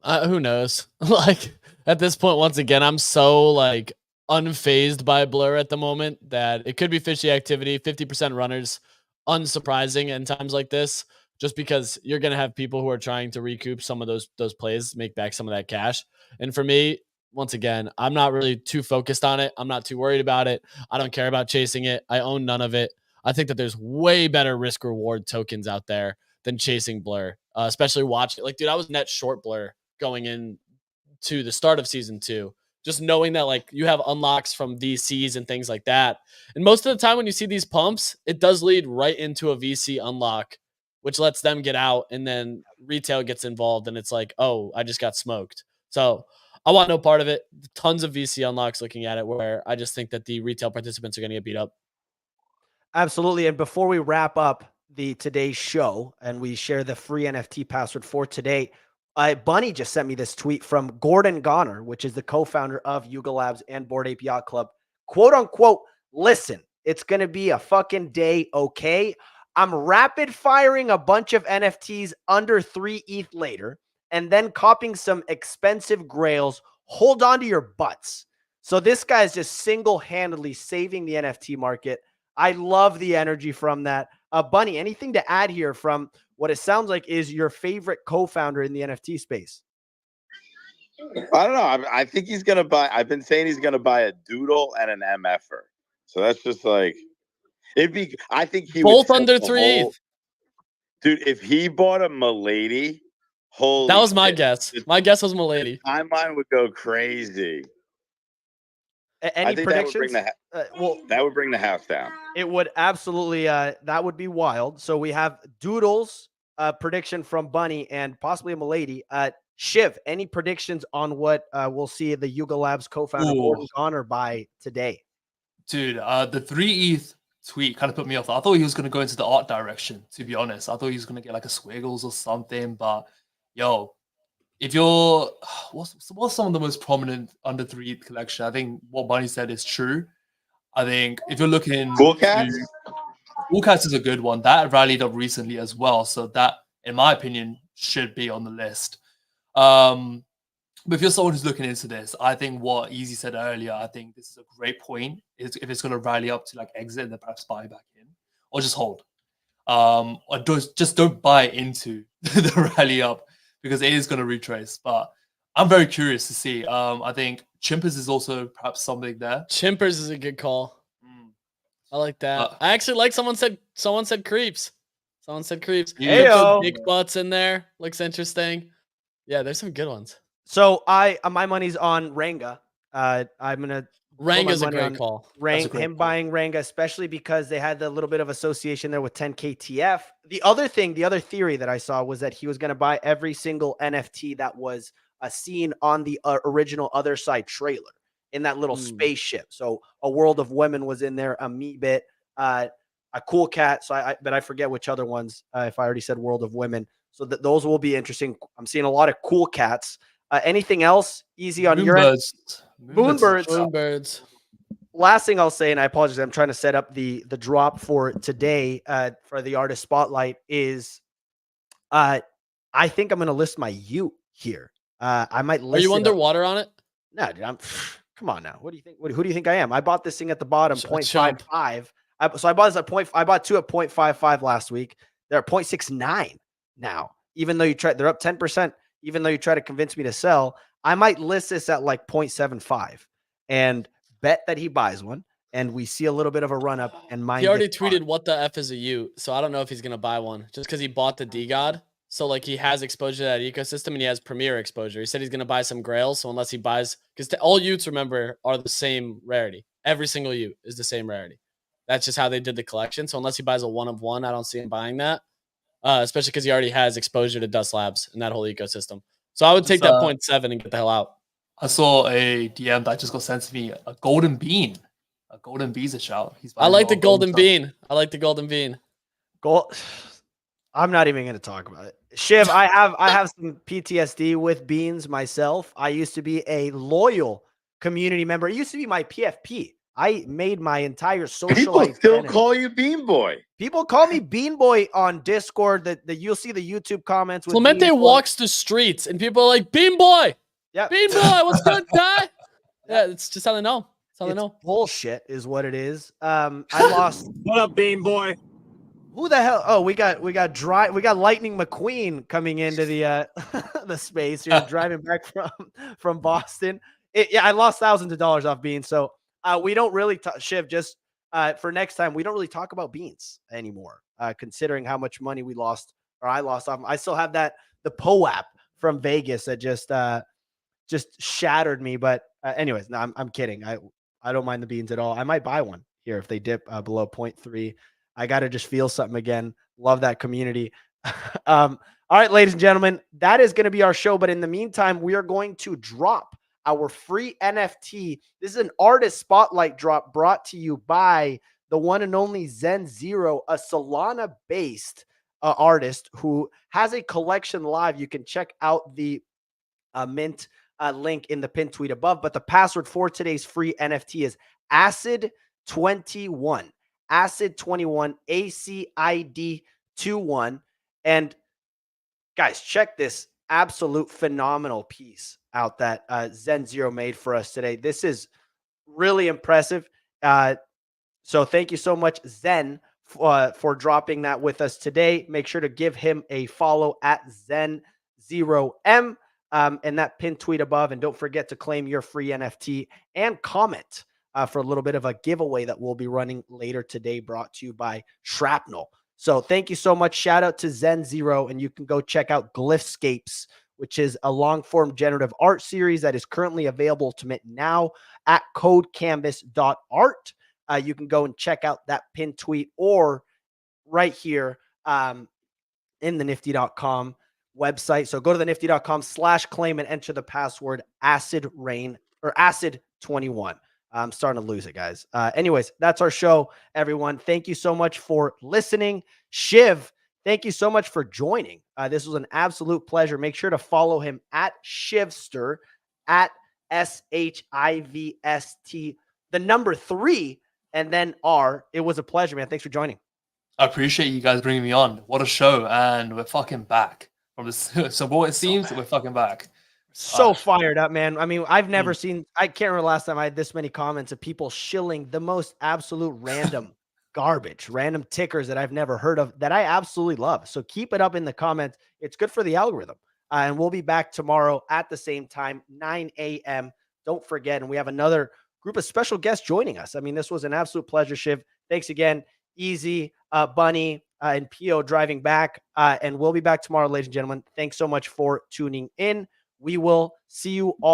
Who knows? Like at this point, once again, I'm so like unfazed by Blur at the moment that it could be fishy activity. 50% runners, unsurprising in times like this, just because you're gonna have people who are trying to recoup some of those plays, make back some of that cash. And for me, once again, I'm not really too focused on it. I'm not too worried about it. I don't care about chasing it. I own none of it. I think that there's way better risk reward tokens out there than chasing Blur, especially watching. Like, dude, I was net short Blur going in to the start of season 2, just knowing that like you have unlocks from VCs and things like that. And most of the time when you see these pumps, it does lead right into a VC unlock, which lets them get out and then retail gets involved and it's like, oh, I just got smoked. So I want no part of it. Tons of VC unlocks looking at it where I just think that the retail participants are going to get beat up. Absolutely. And before we wrap up today's show and we share the free NFT password for today, Bunny just sent me this tweet from Gordon Goner, which is the co-founder of Yuga Labs and Bored Ape Yacht Club. Quote unquote, listen, it's going to be a fucking day, okay? I'm rapid firing a bunch of NFTs under 3 ETH later and then copying some expensive grails. Hold on to your butts. So this guy's just single-handedly saving the NFT market. I love the energy from that. Bunny, anything to add here from what it sounds like is your favorite co-founder in the NFT space? I don't know. I think he's going to buy. I've been saying he's going to buy a doodle and an MFer. So that's just like, I think he both would under 3 ETH. Dude, if he bought a Milady, Holy That was my shit. guess. The My guess was Milady. timeline would go crazy. Any I think that would bring predictions? well, that would bring the house down. It would absolutely. That would be wild. So we have Doodles prediction from Bunny and possibly a Milady. Shiv, any predictions on what we'll see the Yuga Labs co-founder Ooh. Gordon Connor by today? Dude, the 3 ETH tweet kind of put me off. I thought he was going to go into the art direction, to be honest. I thought he was going to get like a Squiggles or something. But yo, if you're what's some of the most prominent under 3 ETH collection? I think what Bunny said is true. I think if you're looking Cool Cats? Cool Cats is a good one. That rallied up recently as well. So that, in my opinion, should be on the list. But if you're someone who's looking into this, I think what Easy said earlier, I think this is a great point. If it's going to rally up to like exit and then perhaps buy back in, or just hold, or just don't buy into the rally up because it is going to retrace. But I'm very curious to see. I think Chimpers is also perhaps something there. Chimpers is a good call. I like that. I actually like someone said creeps. Someone said creeps. Heyo. Big butts in there. Looks interesting. Yeah, there's some good ones. So my money's on Ranga. I'm gonna Ranga's a great call. Him buying Ranga, especially because they had the little bit of association there with 10KTF. The other theory that I saw was that he was going to buy every single NFT that was seen on the original Other Side trailer in that little spaceship. So a World of Women was in there, a Meatbit, a Cool Cat. So but I forget which other ones. If I already said World of Women, so those will be interesting. I'm seeing a lot of Cool Cats. Anything else easy on your end? Moonbirds. Last thing I'll say, and I apologize, I'm trying to set up the drop for today for the artist spotlight is I think I'm going to list my Ute here. I might list. Are you underwater on it? No, dude, come on now. What do you think? Who do you think I am? I bought this thing at the bottom, 0.55. So I bought this at I bought two at 0.55 last week. They're at 0.69 now. Even though they're up 10%. Even though you try to convince me to sell, I might list this at like 0.75 and bet that he buys one. And we see a little bit of a run up. And he already tweeted, "What the F is a Ute?" So I don't know if he's gonna buy one just because he bought the DGod. So like he has exposure to that ecosystem and he has premier exposure. He said he's gonna buy some grails. So unless he buys, because all Utes, remember, are the same rarity. Every single Ute is the same rarity. That's just how they did the collection. So unless he buys a 1 of 1, I don't see him buying that. Especially because he already has exposure to Dust Labs and that whole ecosystem. So I would take that 0.7 and get the hell out. I saw a DM that just got sent to me. A golden bean. A golden bean's a shout. I like the golden bean. I like the golden bean. I'm not even going to talk about it. Shiv, I have some PTSD with beans myself. I used to be a loyal community member. It used to be my PFP. I made my entire social People life. Still call you Bean Boy. People call me Bean Boy on Discord. That you'll see the YouTube comments. With Clemente walks the streets and people are like, "Bean Boy, yeah, Bean Boy, what's good, guy?" Yeah, it's just how they know. That's how they know. Bullshit is what it is. I lost. What up, Bean Boy? Who the hell? Oh, we got Lightning McQueen coming into the the space here, driving back from Boston. I lost thousands of dollars off beans. So we don't really Shiv, just for next time, we don't really talk about beans anymore. Considering how much money we lost, or I lost off. I still have the POAP from Vegas that just shattered me. But anyways, no, I'm kidding. I don't mind the beans at all. I might buy one here if they dip below 0.3. I got to just feel something again. Love that community. All right, ladies and gentlemen, that is going to be our show. But in the meantime, we are going to drop our free NFT. This is an artist spotlight drop brought to you by the one and only Zen Zero, a Solana-based artist who has a collection live. You can check out the mint link in the pinned tweet above. But the password for today's free NFT is ACID21. ACID21, ACID21. And guys, check this absolute phenomenal piece out that Zen Zero made for us today. This is really impressive. So thank you so much, Zen, for dropping that with us today. Make sure to give him a follow at Zen0M and that pinned tweet above. And don't forget to claim your free NFT and comment for a little bit of a giveaway that we'll be running later today, brought to you by Shrapnel. So thank you so much. Shout out to Zen Zero, and you can go check out Glyphscapes, which is a long form generative art series that is currently available to mint now at codecanvas.art. You can go and check out that pinned tweet or right here in the nifty.com website. So go to the nifty.com/claim and enter the password acid rain or acid 21. I'm starting to lose it, guys. Anyways, that's our show, everyone. Thank you so much for listening. Shiv, thank you so much for joining. This was an absolute pleasure. Make sure to follow him at Shivster, at SHIVST, the number 3, and then R. It was a pleasure, man. Thanks for joining. I appreciate you guys bringing me on. What a show. And we're fucking back from this. So what it seems, we're fucking back. So fired up, man. I mean, I've never seen, I can't remember last time I had this many comments of people shilling the most absolute random garbage, random tickers that I've never heard of that I absolutely love. So keep it up in the comments. It's good for the algorithm. And we'll be back tomorrow at the same time, 9 a.m. Don't forget. And we have another group of special guests joining us. I mean, this was an absolute pleasure, Shiv. Thanks again. Easy, Bunny, and Pio driving back. And we'll be back tomorrow, ladies and gentlemen. Thanks so much for tuning in. We will see you all.